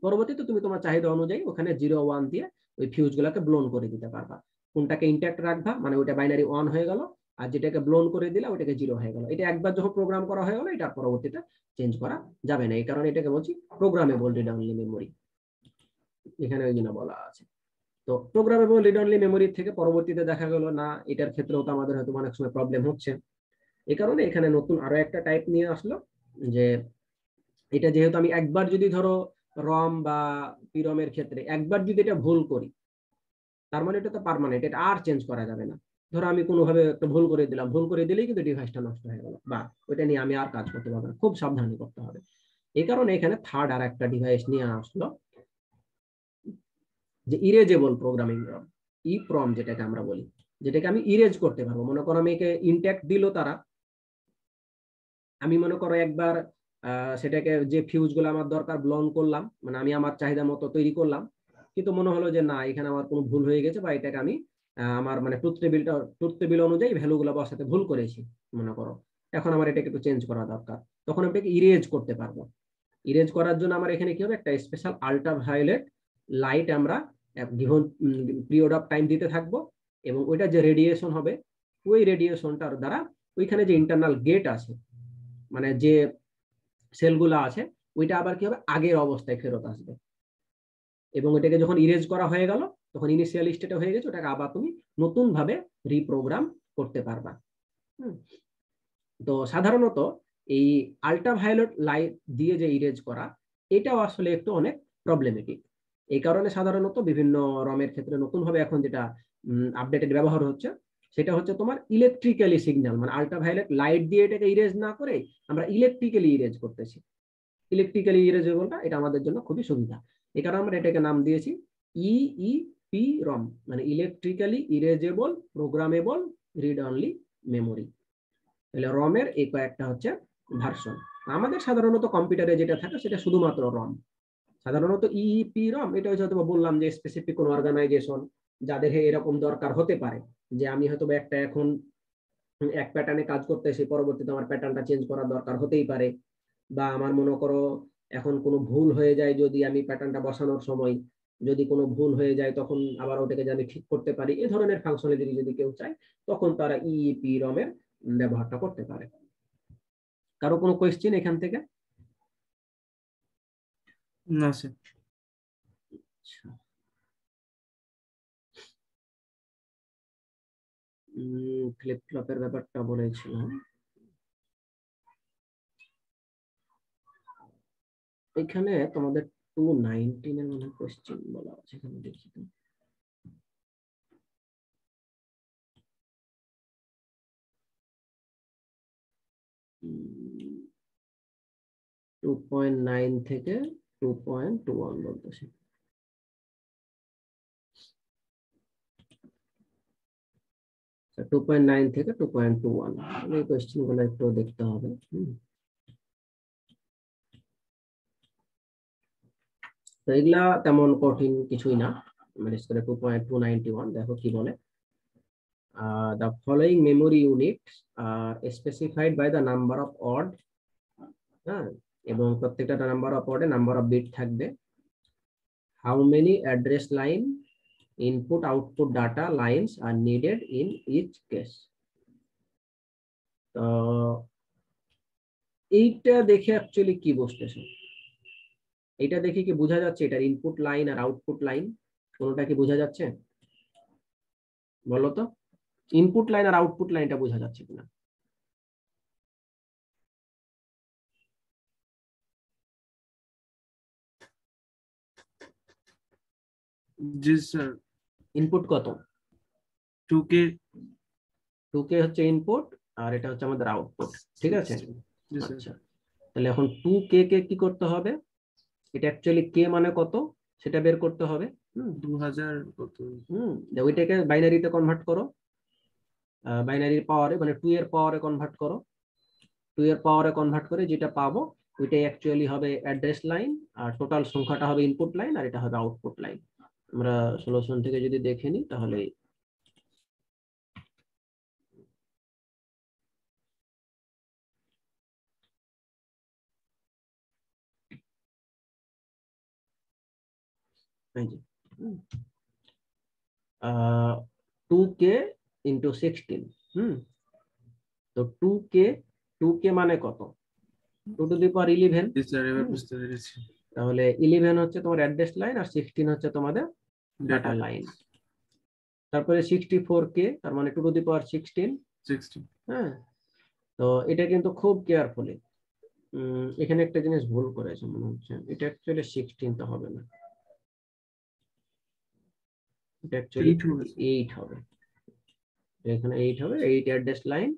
পরবর্তীতে তুমি তোমার চাহিদা অনুযায়ী ওখানে 0 1 দিয়ে ওই ফিউজ গুলাকে ব্লোন করে দিতে পারবা। কোনটাকে ইনট্যাক্ট রাখবা মানে ওইটা বাইনারি 1 হয়ে গেল, আর যেটাকে ব্লোন করে দিলে ওইটাকে 0 হয়ে গেল। এটা একবার যখন প্রোগ্রাম করা হয়ে গেল এটা পরবর্তীতে চেঞ্জ করা যাবে না, এই কারণে এটাকে বলছি প্রোগ্রামেবল রিড অনলি মেমোরি, এখানে ওই জন্য বলা আছে। তো প্রোগ্রামেবল রিড অনলি মেমোরি থেকে পরবর্তীতে দেখা গেল না এটার ক্ষেত্রেও তো আমাদের হয়তো অনেক সময় প্রবলেম হচ্ছে, এই কারণে এখানে নতুন আরো একটা টাইপ নিয়ে আসলো, যে এটা যেহেতু আমি একবার যদি ধরো রম বা পিরমের ক্ষেত্রে একবার যদি এটা ভুল করি, তার মানে এটা তো পার্মানেন্ট, এটা আর চেঞ্জ করা যাবে না। ধরো আমি কোনোভাবে একটা ভুল করে দিলাম, ভুল করে দিলেই কিন্তু ডিভাইসটা নষ্ট হয়ে গেল, বা ওইটা নিয়ে আমি আর কাজ করতে পারবো না, খুব সাবধানে করতে হবে। এই কারণে এখানে থার্ড আর একটা ডিভাইস নিয়ে আসলো, যে ইরেজেবল প্রোগ্রামিং রম, ইপ্রম যেটাকে আমরা বলি, যেটাকে আমি ইরেজ করতে পারবো। মনে করো আমি ইনট্যাক্ট দিল তারা, আমি মনে করো একবার সেটাকে যে ফিউজ গুলো আমার দরকার ব্লন করলাম, মানে আমি আমার চাহিদা মতো তৈরি করলাম, কিন্তু মনে হলো যে না এখানে আমার কোনো ভুল হয়ে গেছে, বা এটাকে আমি আমার মানে ট্রুথ টেবিল অনুযায়ী ভ্যালু গুলো বসাতে ভুল করেছি মনে করো, এখন আমার এটাকে একটু চেঞ্জ করা দরকার, তখন আমি এটাকে ইরেজ করতে পারবো। ইরেজ করার জন্য আমার এখানে কি হবে, একটা স্পেশাল আল্ট্রাভায়োলেট লাইট আমরা গিভন পিরিয়ড অফ টাইম দিতে থাকবো, এবং ওইটা যে রেডিয়েশন হবে, ওই রেডিয়েশনটার দ্বারা ওইখানে যে ইন্টারনাল গেট আছে, মানে যে সেলগুলো আছে, ওইটা আবার কি হবে, আগের অবস্থায় ফেরত আসবে। এবং এটাকে যখন ইরেজ করা হয়ে গেল, তখন ইনিশিয়াল স্টেটে হয়ে গেছে, ওটাকে আবার তুমি নতুন ভাবে রিপ্রোগ্রাম করতে পারবা। তো সাধারণত এই আল্ট্রাভায়োলেট লাইট দিয়ে যে ইরেজ করা, এটাও আসলে একটু অনেক প্রবলেমেটিক। এই কারণে সাধারণত বিভিন্ন রমের ক্ষেত্রে নতুন ভাবে এখন যেটা আপডেটেড ব্যবহার হচ্ছে, সেটা হচ্ছে তোমার ইলেকট্রিক্যালি সিগন্যাল, মানে আল্ট্রাভায়োলেট লাইট দিয়ে এটাকে ইরেজ না করে আমরা ইলেকট্রিক্যালি ইরেজ করতেছি। ইলেকট্রিক্যালি ইরেজেবলটা এটা আমাদের জন্য খুবই সুবিধা, এই কারণে আমরা এটাকে নাম দিয়েছি ইইপি রম, মানে electrically erasable programmable read only memory. তাহলে রমের এই কয়েকটা হচ্ছে ভার্সন। আমাদের সাধারণত কম্পিউটারে যেটা থাকে সেটা শুধুমাত্র রম। সাধারণত ইইপি রম এটা হয়তো বললাম যে স্পেসিফিক কোন অর্গানাইজেশন যাদের এরকম দরকার হতে পারে, যে আমি হয়তো একটা এখন এক প্যাটার্নে কাজ করতেছি, পরবর্তীতে আমার প্যাটার্নটা চেঞ্জ করার দরকার হতেই পারে, বা আমার মনে করো এখন কোনো ভুল হয়ে যায়, যদি আমি প্যাটার্নটা বসানোর সময় যদি কোনো ভুল হয়ে যায়, তখন আবার ওটাকে জানি ঠিক করতে পারি, এই ধরনের ফাংশনালিটি যদি কেউ চায়, তখন তারা ইইপি রমের ব্যবহারটা করতে পারে। কারো কোনো কোয়েশ্চেন এখান থেকে? না স্যার। ফ্লিপ ফ্লপের ব্যাপারটা বলেছিলাম। এখানে তোমাদের 219 এর মনে কোয়েশ্চেন বলা আছে, এখানে দেখি তো। উম, 2.9 থেকে 2.21 বলতেছে। তো 2.9 থেকে 2.21 এই কোয়েশ্চেন গুলো একটু দেখতে হবে। তো এগুলা তেমন কঠিন কিছুই না, বিশেষ করে 2.291 দেখো কি বলে। The following memory units are specified by the number of odd, হ্যাঁ, এবং প্রত্যেকটা নাম্বার অফ ওয়ার্ডে নাম্বার অফ বিট থাকবে। How many address line input output data lines are needed in each case? তো এইটা দেখে অ্যাকচুয়ালি কি বুঝতেছো? এটা দেখে কি বোঝা যাচ্ছে এটার ইনপুট লাইন আর আউটপুট লাইন কোনটা কি বোঝা যাচ্ছে? বলো তো, ইনপুট লাইন আর আউটপুট লাইনটা বোঝা যাচ্ছে কিনা? জি স্যার। ইনপুট কত? 2K। 2K হচ্ছে ইনপুট, আর এটা হচ্ছে আমাদের আউটপুট, ঠিক আছে? জি স্যার। আচ্ছা, তাহলে এখন 2K কে কি করতে হবে, এটা অ্যাকচুয়ালি কে মানে কত সেটা বের করতে হবে। 2000 কত? ওইটাকে বাইনারিতে কনভার্ট করো, বাইনারির পাওয়ারে মানে 2 এর পাওয়ারে কনভার্ট করো। 2 এর পাওয়ারে কনভার্ট করে যেটা পাবো ওইটাই অ্যাকচুয়ালি হবে অ্যাড্রেস লাইন, আর টোটাল সংখ্যাটা হবে ইনপুট লাইন, আর এটা হবে আউটপুট লাইন। আমরা সলিউশন থেকে যদি দেখে নিই তাহলে এই যে 2K ইন্টু 16। তো 2K মানে কত? 2 to the power 11। G sir, এবার বুঝতে পেরেছি। তাহলে 11 হচ্ছে তোমার অ্যাড্রেস লাইন, আর 16 হচ্ছে তোমাদের ডাটা ডাটা লাইন। তারপরে 64K, তার মানে 2 টু দি পাওয়ার 16। 60। হ্যাঁ, তো এটা কিন্তু খুব কেয়ারফুলি এখানে একটা জিনিস ভুল করেছে মনে হচ্ছে, এটা অ্যাকচুয়ালি 16 তো হবে না, এটা অ্যাকচুয়ালি 8 হবে। এখানে 8 হবে, 8 অ্যাড্রেস লাইন,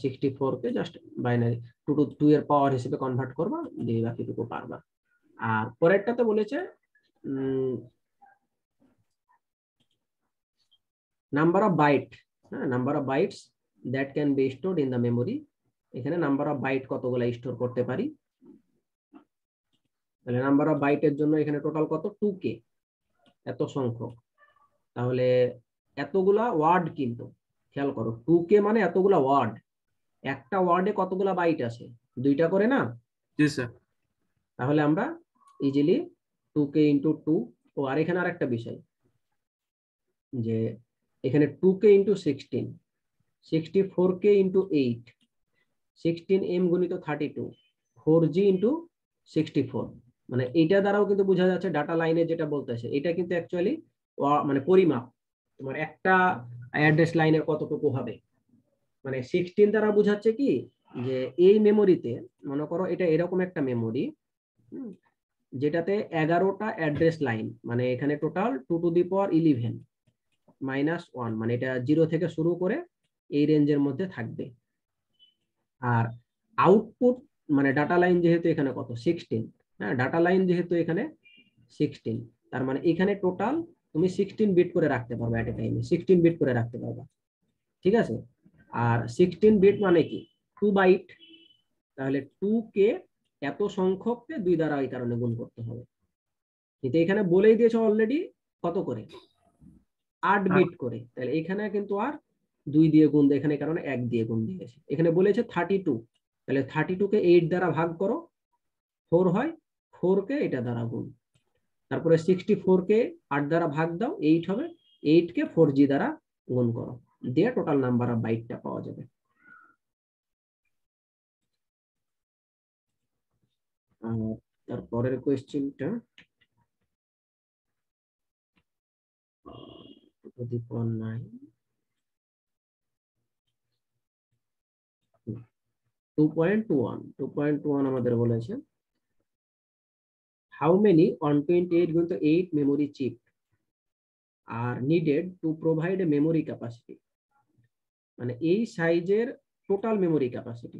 64 কে জাস্ট বাইনারি 2 টু 2 এর পাওয়ার হিসেবে কনভার্ট করবা, দিয়ে বাকিটুকু পারবা। আর পরেরটাতে বলেছে নাম্বার অফ বাইট, হ্যাঁ, number of bytes that can be stored in the memory. এখানে নাম্বার অফ বাইট কতগুলো স্টোর করতে পারি, তাহলে নাম্বার অফ বাইটের জন্য এখানে টোটাল কত, 2k, এত সংখ্যক। তাহলে এতগুলা ওয়ার্ড, কিন্তু খেয়াল করো 2k মানে এতগুলা ওয়ার্ড, একটা ওয়ার্ডে কতগুলা বাইট আছে, 2টা করে না। জি স্যার। তাহলে আমরা ইজিলি 2k ইন্টু 2, ও আর এখানে আরেকটা বিষয় যে এখানে 2k into 16, 64k into 8, 16m গুণিত 32, 4g ইন্টু 64, মানে এইটা দ্বারাও কিন্তু বোঝা যাচ্ছে ডাটা লাইনে যেটা বলতেছে এটা কিন্তু অ্যাকচুয়ালি মানে পরিমাপ, তোমার একটা অ্যাড্রেস লাইনের কতটুকু হবে। মানে 16 দ্বারা বোঝাচ্ছে কি, যে এই মেমোরিতে মনে করো এটা এরকম একটা মেমোরি যেটাতে 11টা অ্যাড্রেস লাইন, মানে এখানে টোটাল 2 টু দি পাওয়ার 11 -1, মানে এটা 0 থেকে শুরু করে এই রেঞ্জের মধ্যে থাকবে। আর আউটপুট মানে ডাটা লাইন যেহেতু এখানে কত 16, হ্যাঁ, ডাটা লাইন যেহেতু এখানে 16, তার মানে এখানে টোটাল তুমি 16 বিট করে রাখতে পারবে, এট এ টাইমে 16 বিট করে রাখতে পারবে, ঠিক আছে। আর 16 বিট মানে কি 2 বাইট, তাহলে 2k এত সংখ্যককে 2 দ্বারা এই কারণে গুণ করতে হবে। কিন্তু এখানে বলেই দিয়েছে অলরেডি কত করে, 8 বিট করে, তাহলে এখানে কিন্তু আর 2 দিয়ে গুণ, এখানে কারণে 1 দিয়ে গুণ দিয়েছে। এখানে বলেছে 32, তাহলে 32 কে 8 দ্বারা ভাগ করো, 4 হয়, 4 কে এটা দ্বারা গুণ, তারপরে 64 কে 8 দ্বারা ভাগ দাও, 8 হবে, 8 কে 4g দ্বারা গুণ করো, দিয়ে টোটাল নাম্বার অফ বাইটটা পাওয়া যাবে। তারপরের কোয়েশ্চেনটা 2.21 আমাদের বলেছে how many 128x8 memory chip are needed to provide a memory capacity, মানে এই সাইজের টোটাল মেমোরি ক্যাপাসিটি,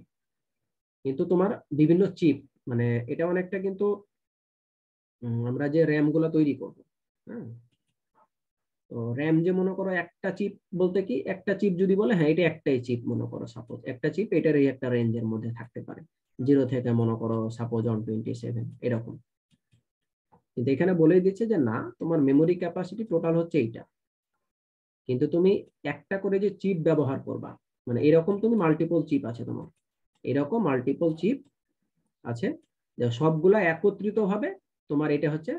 কিন্তু তোমার বিভিন্ন চিপ, মানে এটা অনেকটা কিন্তু আমরা যে র্যাম গুলো তৈরি করবো, হ্যাঁ, তো র্যাম যে মনে করো একটা চিপ বলতে কি, একটা চিপ যদি বলে হ্যাঁ এটা একটাই চিপ, মনে করো সাপোজ একটা চিপ এটারই একটা রেঞ্জের মধ্যে থাকতে পারে, 0 থেকে মনে করো সাপোজ 127 এরকম। কিন্তু এখানে বলেই দিচ্ছে যে না, তোমার মেমোরি ক্যাপাসিটি টোটাল হচ্ছে এইটা, কিন্তু তুমি একটা করে যে চিপ ব্যবহার করবা, মানে এরকম তুমি মাল্টিপল চিপ আছে তোমার, এরকম মাল্টিপল চিপ আছে, যে সবগুলা একত্রিত ভাবে তোমার এটা হচ্ছে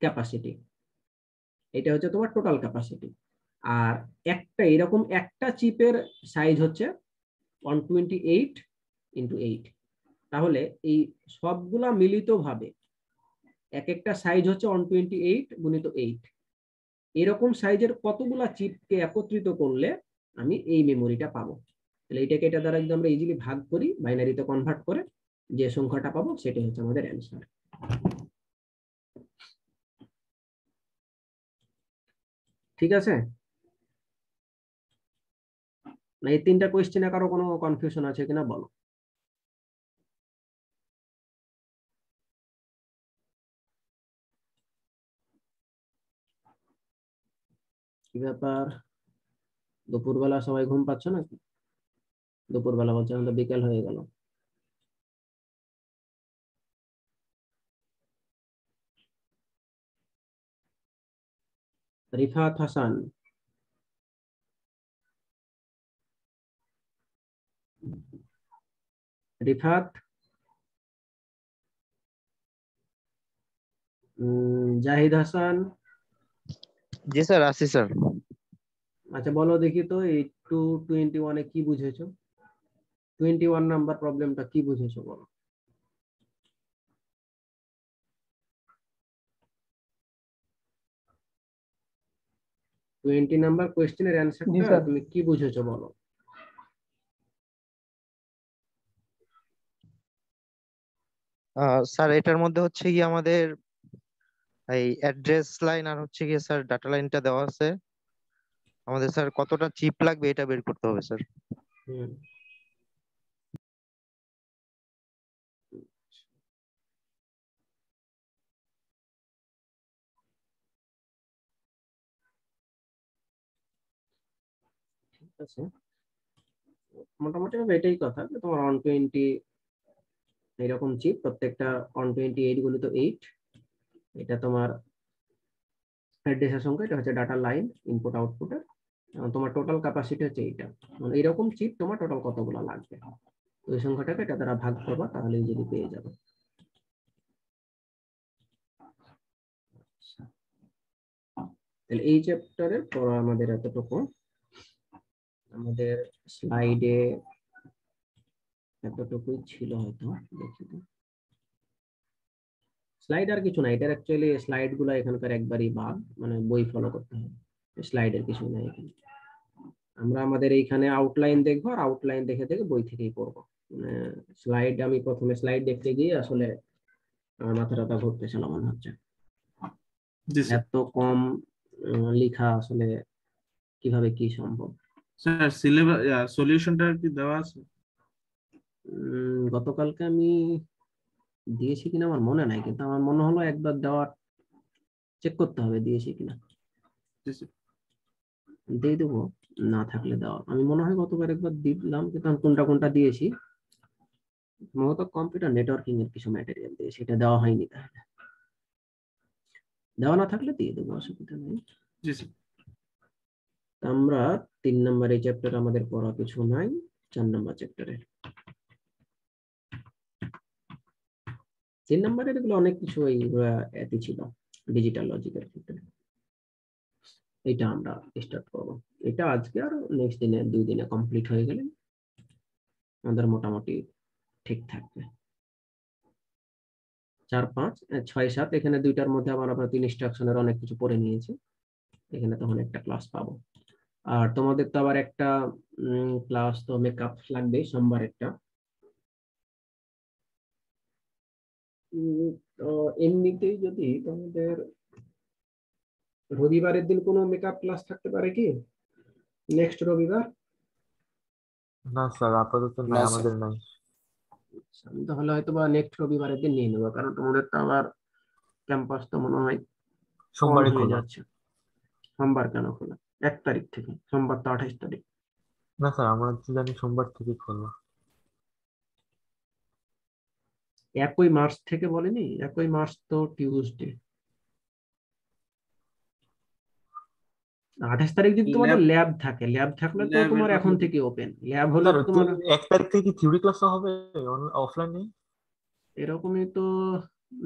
ক্যাপাসিটি, এটা হচ্ছে তোমার টোটাল ক্যাপাসিটি। আর একটা এরকম একটা চিপের সাইজ হচ্ছে 128x8, তাহলে এই সবগুলা মিলিত ভাবে এক একটা সাইজ হচ্ছে 128x8, এরকম সাইজের কতগুলা চিপকে একত্রিত করলে আমি এই মেমোরিটা পাবো। তাহলে এটাকে এটা দ্বারা যদি আমরা ইজিলি ভাগ করি, বাইনারিতে কনভার্ট করে যে সংখ্যাটা পাবো সেটাই হচ্ছে আমাদের অ্যান্সার। ঠিক আছে, না এই 3টা কোয়েশ্চেনে কারো কোনো কনফিউশন আছে কিনা বলো। কি ব্যাপার, দুপুরবেলা সবাই ঘুম পাচ্ছ নাকি? দুপুরবেলা বলছে, এখন তো বিকেল হয়ে গেল। রিফাত হাসান, রিফাত, জাহিদ হাসান। জি স্যার, আছি স্যার। আচ্ছা বলো দেখি তো, এই 221 কি বুঝেছো, 21 নাম্বার প্রবলেমটা কি বুঝেছো বলো। 20 নাম্বার কোয়েশ্চেনের জি অ্যান্সারটা স্যার। তুমি কি বুঝেছো বলো। স্যার এটার মধ্যে হচ্ছে কি আমাদের এই অ্যাড্রেস লাইন আর হচ্ছে কি স্যার ডাটা লাইনটা দেওয়া আছে। আমাদের স্যার কতটা চিপ লাগবে এটা বের করতে হবে স্যার। হুম, ঠিক আছে। মোটামুটি এটাই কথা যে তোমার 120 এরকম চিপ, প্রত্যেকটা 128 গুণিত 8, এটা তোমার অ্যাড্রেসের সংখ্যা, এটা হচ্ছে ডাটা লাইন ইনপুট আউটপুটের। তোমার টোটাল ক্যাপাসিটি হচ্ছে এইটা, মানে এরকম চিপ তোমার টোটাল কতগুলো লাগবে, তো এই সংখ্যাটাকে এটা দ্বারা ভাগ করবা, তাহলে ইজিলি পেয়ে যাবে। আচ্ছা, তাহলে এই চ্যাপ্টারের পড়া আমাদের এতটুকু। আমাদের স্লাইডে এতটুকুই ছিল হয়তো, দেখি তো। স্লাইড আর কিছু না, এটার অ্যাকচুয়ালি স্লাইড গুলো এখানকার একবারই বাদ, মানে বই ফলো করতে হবে, স্লাইডের কিছু নাই এখানে। আমরা আমাদের এইখানে আউটলাইন দেখবো, আর আউটলাইন দেখে দেখে বই থেকেই পড়বো। মানে স্লাইড, আমি প্রথমে স্লাইড দেখতে গিয়ে আসলে আমার মাথা টাথা ঘুরতেছিল মনে হচ্ছে, জি স্যার। এত কম লেখা আসলে কিভাবে কি সম্ভব। স্যার সিলেবাস সলিউশনটা কি দেওয়া আছে? গতকালকে আমি দিয়েছি কিনা আমার মনে নাই, কিন্তু আমার মনে হলো একবার দেওয়ার চেক করতে হবে দিয়েছি কিনা। জি স্যার। দিয়ে দেবো, না থাকলে দেওয়া, আমি মনে হয় গতবার একবার দিলাম, কিন্তু আমি কোনটা কোনটা দিয়েছি মূলত কম্পিউটার নেটওয়ার্কিং এর কিছু ম্যাটেরিয়াল দিয়ে, সেটা দেওয়া হয়নি, তাহলে দেওয়া না থাকলে দিয়ে দেবো, অসুবিধা নেই। জি স্যার। আমরা 3 নম্বর এই চ্যাপ্টার আমাদের পড়া কিছু নাই, 4 নম্বর চ্যাপ্টারে। 3 নম্বরের এগুলো অনেক কিছু একই ছিল ডিজিটাল লজিকের ক্ষেত্রে। এটা আমরা স্টার্ট করবো, এটা আজকে আর নেক্সট দিনে 2 দিনে কমপ্লিট হয়ে গেলে আমাদের মোটামুটি ঠিক থাকবে। 4, 5, 6, 7, এখানে দুইটার মধ্যে আবার আমরা 3 ইনস্ট্রাকশনের অনেক কিছু পড়ে নিয়েছি, এখানে তখন একটা ক্লাস পাবো। আর তোমাদের তো আবার একটা ক্লাস তো মেকআপ লাগবে সোমবার একটা। তো এমনিতেই যদি তোমাদের রবিবারের দিন কোনো মেকআপ ক্লাস থাকতে পারে কি, নেক্সট রবিবার? না স্যার, আপাতত নাই, আমাদের নাই। আমি তাহলে হয়তো বা নেক্সট রবিবারের দিন নিয়ে নেবো, কারণ তোমাদের তো আবার ক্যাম্পাস তো মনে হয় অন সোমবারই হয়ে খোলা। যাচ্ছে। সোমবার কেন খোলা? 1 তারিখ থেকে, সোমবার তো 28 তারিখ। না স্যার, আমরা তো জানি সোমবার থেকে খোলা। 1 মার্চ থেকে বলেনি? 1 মার্চ তো টিউসডে। 28 তারিখ যদি তোমাদের ল্যাব ল্যাব থাকে, ল্যাব থাকলে তো ল্যাবের তোমার কথা এখন থেকে ওপেন, ল্যাব হলে স্যার তো তোমার 1 তারিখ থেকে কি থিওরি ক্লাস হবে অফলাইনে? এরকমই তো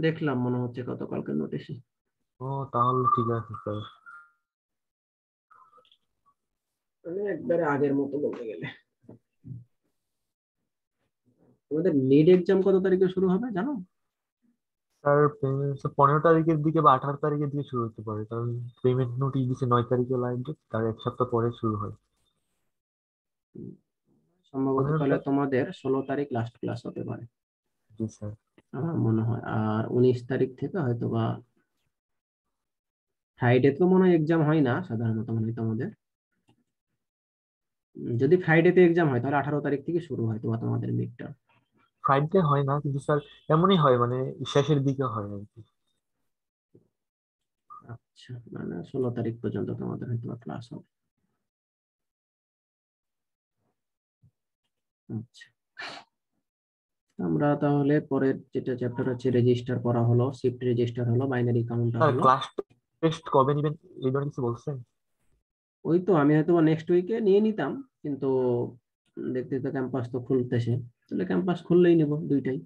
দেখলাম মনে হচ্ছে গতকালকে নোটিশে। ও তাহলে ঠিক আছে স্যার। মানে একবারে আগের মতো বলতে গেলে। তোমাদের মিড এক্সাম কত তারিখে শুরু হবে জানো? স্যার পেমেন্ট 15 তারিখের দিকে বা 18 তারিখের দিকে শুরু হতে পারে, কারণ পেমেন্ট নোটিশ দিচ্ছে 9 তারিখে লাগবে, তার 1 সপ্তাহ পরে শুরু হয়। সম্ভবত 15 তাহলে তারিখ। তোমাদের 16 তারিখ লাস্ট ক্লাস হতে পারে জি স্যার। আমার মনে হয়। আর 19 তারিখ থেকে হয়তো বা ফ্রাইডে তো মনে হয় এক্সাম হয় না সাধারণত, মনে হয় তোমাদের। যদি ফ্রাইডেতে এক্সাম হয় তাহলে 18 তারিখ থেকে শুরু হয় তোমাদের মিডটা। ফ্রাইডে হয় না কিন্তু স্যার, এমনই হয় মানে শেষের দিকে হয় আর কি। আচ্ছা, মানে 16 তারিখ পর্যন্ত তোমাদের হয়তো ক্লাস হবে। আচ্ছা, আমরা তাহলে পরের যেটা চ্যাপ্টার হচ্ছে রেজিস্টার করা হলো, শিফট রেজিস্টার হলো, বাইনারি কাউন্টার স্যার হলো। ক্লাস টেস্ট কবে নিবেন এই ধরনের কিছু বলছেন? ওই তো আমি হয়তো নেক্সট উইকে নিয়ে নিতাম, কিন্তু দেখতে তো ক্যাম্পাস তো খুলতেছে, তাহলে ক্যাম্পাস খুললেই নেব দুইটাই।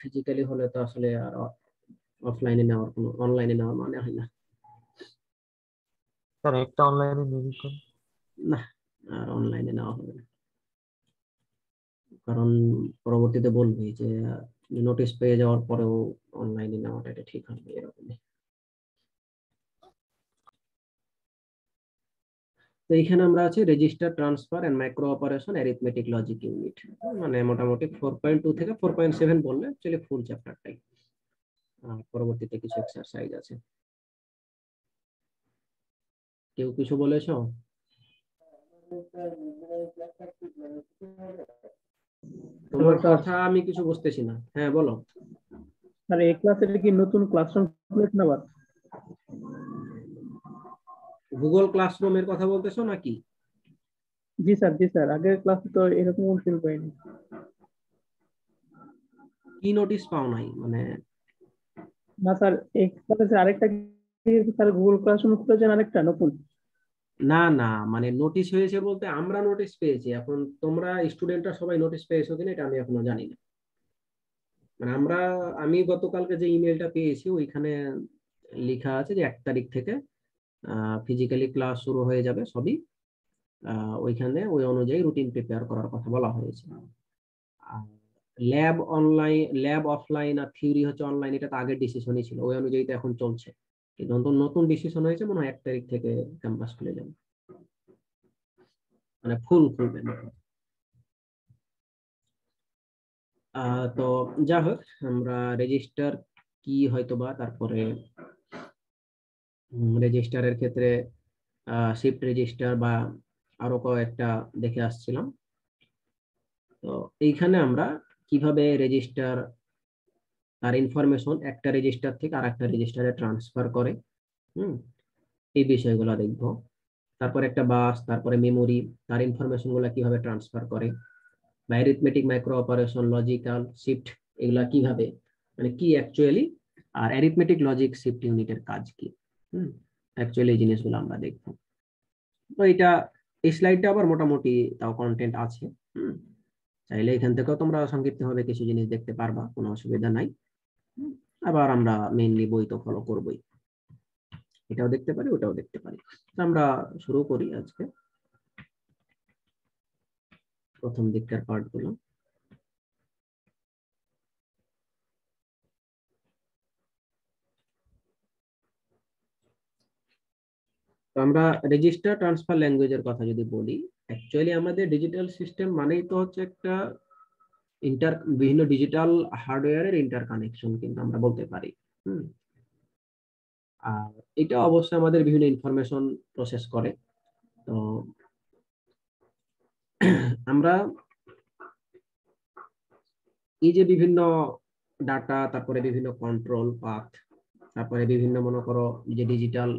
ফিজিক্যালি হলে তো আসলে আর অফলাইনে নেওয়ার কোনো, অনলাইনে নেওয়ার মানে হয় না। স্যার একটা অনলাইনে নিয়ে নিতেন। না, আর অনলাইনে নেওয়া হবে না, কারণ পরবর্তীতে বলবি যে নোটিশ পেয়ে যাওয়ার পরেও অনলাইনে নেওয়াটা এটা ঠিক হবে এরকমই। তো এখানে আমরা আছে register, transfer and micro operation, arithmetic logic unit, মানে মোটামুটি 4.2 থেকে 4.7 বললে চলে ফুল চ্যাপ্টারটাই। পরবর্তীতে কিছু এক্সারসাইজ আছে। কেউ কিছু বলেছো? তোমার কথা আমি কিছু বুঝতেছি না। হ্যাঁ বলো। স্যার এই ক্লাসের কি নতুন ক্লাসরুম খুলেছেন আবার? গুগল ক্লাসরুমের কথা বলতেছো নাকি? জি স্যার, আগের ক্লাসে তো এরকম ফিল পাইনি। কি নোটিশ পাও নাই মানে? না স্যার, এই ক্লাসে আরেকটা কি স্যার গুগল ক্লাসরুম খুলেছেন আরেকটা নতুন? না না, মানে নোটিশ হয়েছে বলতে আমরা নোটিশ পেয়েছি, এখন তোমরা স্টুডেন্টরা সবাই নোটিশ পেয়েছো কিনা এটা আমি এখনো জানি না। মানে আমি গতকালকে যে ইমেলটা পেয়েছি ওইখানে লেখা আছে যে 1 তারিখ থেকে ফিজিক্যালি ক্লাস শুরু হয়ে যাবে সবই। ওইখানে ওই অনুযায়ী রুটিন প্রিপেয়ার করার কথা বলা হয়েছে। ল্যাব অনলাইন, ল্যাব অফলাইন আর থিওরি হচ্ছে অনলাইন, এটা তো আগের ডিসিশনই ছিল, ওই অনুযায়ী তো এখন চলছে। কিন্তু নতুন ডিসিশন হয়েছে মনে হয় 1 তারিখ থেকে ক্যাম্পাস খুলে যাবে, মানে ফুল খুলবে। তো যা হোক, আমরা রেজিস্টার কি হয়তোবা তারপরে রেজিস্টারের ক্ষেত্রে শিফট রেজিস্টার বা আরো কয়েকটা দেখে আসছিলাম। তো এইখানে আমরা কিভাবে রেজিস্টার তার ইনফরমেশন একটা রেজিস্টার থেকে আরেকটা রেজিস্টারে ট্রান্সফার করে, এই বিষয়গুলো দেখবো। তারপর একটা বাস, তারপরে মেমোরি, তার ইনফরমেশন গুলা কিভাবে ট্রান্সফার করে, বা arithmetic, micro operation, logical shift, এগুলা কিভাবে, মানে কি অ্যাকচুয়ালি, আর অ্যারিথমেটিক লজিক শিফট ইউনিটের কাজ কি, অ্যাকচুয়ালি এই জিনিসগুলো আমরা দেখবো। তো এই স্লাইডটা আবার মোটামুটি তাও কন্টেন্ট আছে, চাইলে এখান থেকেও তোমরা সংক্ষিপ্ত ভাবে কিছু জিনিস দেখতে পারবা, কোনো অসুবিধা নাই। আবার আমরা মেইনলি বই তো ফলো করবোই, এটাও দেখতে পারি ওটাও দেখতে পারি। আমরা শুরু করি আজকে প্রথম দিককার পার্ট গুলো। আমরা রেজিস্টার ট্রান্সফার ল্যাঙ্গুয়েজের কথা যদি বলি, অ্যাকচুয়ালি আমাদের ডিজিটাল সিস্টেম মানেই তো হচ্ছে একটা বিভিন্ন ডিজিটাল হার্ডওয়্যারের ইন্টার কানেকশন, কিন্তু আমরা বলতে পারি। আর এটা অবশ্যই আমাদের বিভিন্ন ইনফরমেশন প্রসেস করে। তো আমরা এই যে বিভিন্ন ডাটা, তারপরে বিভিন্ন কন্ট্রোল পাথ, তারপরে বিভিন্ন মনে করো যে ডিজিটাল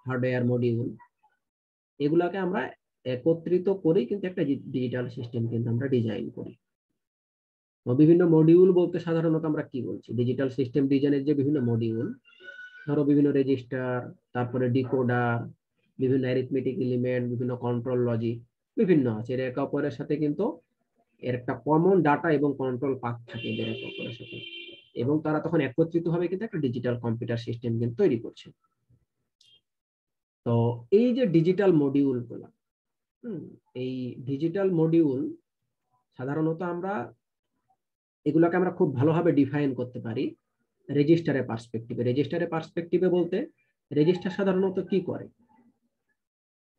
হার্ডওয়্যার মডিউল, এগুলাকে আমরা একত্রিত করে কিন্তু একটা ডিজিটাল সিস্টেম কিন্তু আমরা ডিজাইন করি। তো বিভিন্ন মডিউল বলতে সাধারণত আমরা কি বলছি, ডিজিটাল সিস্টেম ডিজাইনের যে বিভিন্ন মডিউল, ধরো বিভিন্ন রেজিস্টার, তারপরে ডিকোডার, বিভিন্ন অ্যারিথমেটিক এলিমেন্ট, বিভিন্ন কন্ট্রোল লজিক, বিভিন্ন আছে, এর একে অপরের সাথে কিন্তু এর একটা কমন ডাটা এবং কন্ট্রোল পাথ থাকে এদের একে অপরের সাথে, এবং তারা তখন একত্রিত ভাবে কিন্তু একটা ডিজিটাল কম্পিউটার সিস্টেম কিন্তু তৈরি করছে। তো এই যে ডিজিটাল মডিউল গুলা, এই ডিজিটাল মডিউল সাধারণত এগুলাকে আমরা খুব ভালোভাবে ডিফাইন করতে পারি রেজিস্টারের পার্সপেক্টিভে বলতে, রেজিস্টার সাধারণত কি করে,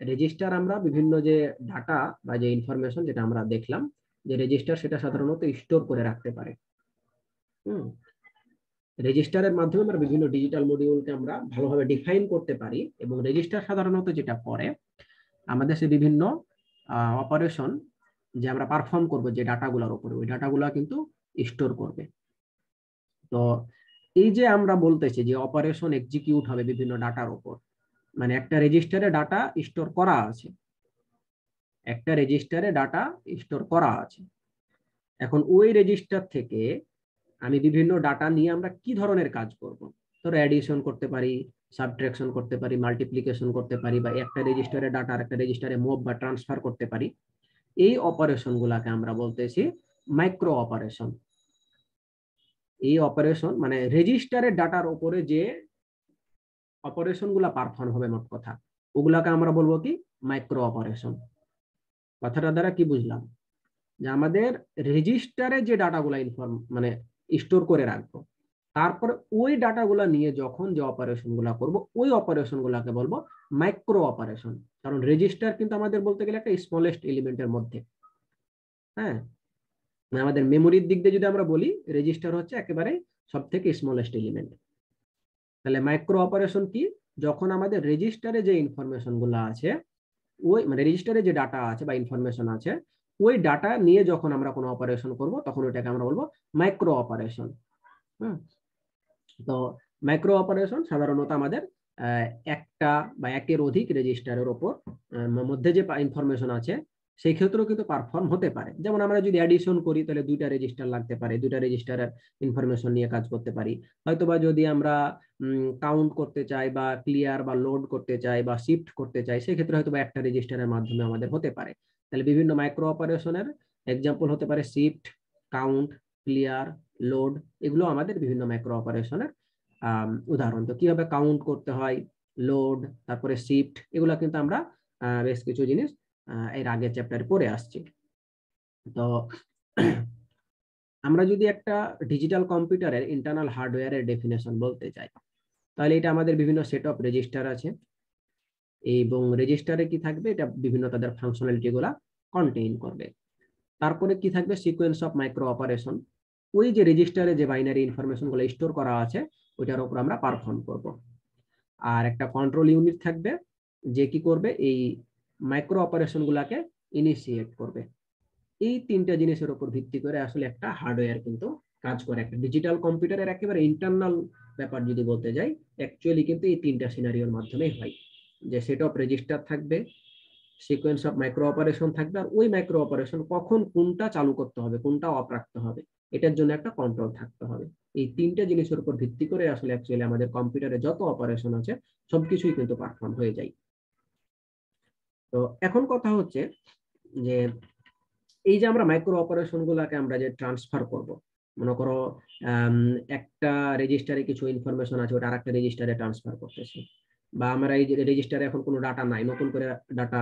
রেজিস্টার আমরা বিভিন্ন যে ডাটা বা যে ইনফরমেশন যেটা আমরা দেখলাম যে রেজিস্টার, সেটা সাধারণত স্টোর করে রাখতে পারে। রেজিস্টারের মাধ্যমে আমরা বিভিন্ন ডিজিটাল মডিউলকে আমরা ভালোভাবে ডিফাইন করতে পারি, এবং রেজিস্টার সাধারণত যেটা করে, আমাদের সে বিভিন্ন অপারেশন যে আমরা পারফর্ম করব যে ডাটাগুলোর উপরে, ওই ডাটাগুলো কিন্তু স্টোর করবে। তো এই যে আমরা বলতেছি যে অপারেশন এক্সিকিউট হবে বিভিন্ন ডাটার উপর, মানে একটা রেজিস্টারে ডাটা স্টোর করা আছে, এখন ওই রেজিস্টার থেকে আমি বিভিন্ন ডাটা নিয়ে আমরা কি ধরনের কাজ করব, ধরো অ্যাডিশন করতে পারি, সাবট্রাকশন করতে পারি, মাল্টিপ্লিকেশন করতে পারি, বা একটা রেজিস্টারে ডাটা আরেকটা রেজিস্টারে মুভ বা ট্রান্সফার করতে পারি। এই অপারেশন গুলাকে আমরা বলতেছি মাইক্রো অপারেশন। এই অপারেশন মানে রেজিস্টারের ডাটার উপরে যে অপারেশন গুলা পারফর্ম হবে, মোট কথা ওগুলাকে আমরা বলবো কি মাইক্রো অপারেশন। কথাটা দ্বারা কি বুঝলাম, যে আমাদের রেজিস্টারে যে ডাটাগুলা মানে স্টোর করে রাখবো, তারপরে ওই ডাটাগুলা নিয়ে যখন যে অপারেশন গুলা করবো, ওই অপারেশন গুলাকে বলবো মাইক্রো অপারেশন, কারণ রেজিস্টার কিন্তু আমাদের বলতে গেলে একটা স্মলেস্ট এলিমেন্টের মধ্যে। হ্যাঁ, আমাদের মেমোরির দিক দিয়ে যদি আমরা বলি, রেজিস্টার হচ্ছে একেবারে সব থেকে স্মলেস্ট এলিমেন্ট। তাহলে মাইক্রো অপারেশন কি? যখন আমাদের রেজিস্টারে যে ইনফরমেশন গুলো আছে, ওই মানে রেজিস্টারে যে ডাটা আছে বা ইনফরমেশন আছে, ওই ডাটা নিয়ে যখন আমরা কোনো অপারেশন করব তখন ওইটাকে আমরা বলবো মাইক্রো অপারেশন। তো মাইক্রো অপারেশন সাধারণত আমাদের একটা বা একের অধিক রেজিস্টারের ওপর মধ্যে যে ইনফরমেশন আছে সেই ক্ষেত্রেও কিন্তু পারফর্ম হতে পারে। যেমন আমরা যদি অ্যাডিশন করি তাহলে দুইটা রেজিস্টার লাগতে পারে, দুইটা রেজিস্টারের ইনফরমেশন নিয়ে কাজ করতে পারি। হয়তোবা যদি আমরা কাউন্ট করতে চাই বা ক্লিয়ার বা লোড করতে চাই বা শিফট করতে চাই, সেক্ষেত্রে হয়তোবা একটা রেজিস্টারের মাধ্যমে আমাদের হতে পারে। তাহলে বিভিন্ন মাইক্রো অপারেশনের এক্সাম্পল হতে পারে শিফট, কাউন্ট, ক্লিয়ার, লোড, এগুলো আমাদের বিভিন্ন মাইক্রো অপারেশনের উদাহরণ। তো কিভাবে কাউন্ট করতে হয়, লোড, তারপরে শিফট, এগুলো কিন্তু আমরা বেশ কিছু জিনিস এর আগের চ্যাপ্টারে পড়ে আসছি। তো আমরা যদি একটা ডিজিটাল কম্পিউটারের ইন্টারনাল হার্ডওয়্যারের ডেফিনেশন বলতে চাই, তাহলে এটা আমাদের বিভিন্ন সেট অফ রেজিস্টার আছে, এবং রেজিস্টারে কি থাকবে, এটা বিভিন্ন তাদের ফাংশনালিটি গুলা কন্টেইন করবে। তারপরে কি থাকবে, সিকোয়েন্স অফ মাইক্রো অপারেশন, ওই যে রেজিস্টারে যে বাইনারি ইনফরমেশন গুলো স্টোর করা আছে ওইটার উপর আমরা পারফর্ম করব। আর একটা কন্ট্রোল ইউনিট থাকবে যে কি করবে, এই মাইক্রো অপারেশন গুলাকে ইনিশিয়েট করবে। এই তিনটা জিনিসের উপর ভিত্তি করে আসলে একটা হার্ডওয়্যার কিন্তু কাজ করে। একটা ডিজিটাল কম্পিউটারের একেবারে ইন্টারনাল ব্যাপার যদি বলতে যাই, অ্যাকচুয়ালি কিন্তু এই তিনটা সিনারিওর মাধ্যমেই হয়, যে সেট অফ রেজিস্টার থাকবে, সিকোয়েন্স অফ মাইক্রো অপারেশন থাকবে, আর ওই মাইক্রো অপারেশন কখন কোনটা চালু করতে হবে, কোনটা অফ রাখতে হবে, এটার জন্য একটা কন্ট্রোল থাকতে হবে। এই তিনটা জিনিসের উপর ভিত্তি করে আসলে অ্যাকচুয়ালি আমাদের কম্পিউটারে যত অপারেশন আছে সবকিছুই কিন্তু পারফর্ম হয়ে যায়। তো এখন কথা হচ্ছে যে এই যে আমরা মাইক্রো অপারেশন গুলাকে আমরা যে ট্রান্সফার করব, মনে করো একটা রেজিস্টারে কিছু ইনফরমেশন আছে, ওটা আরেকটা রেজিস্টারে ট্রান্সফার করতেছি, বা আমরা এই যে রেজিস্টারে এখন কোনো ডাটা নাই, নতুন করে ডাটা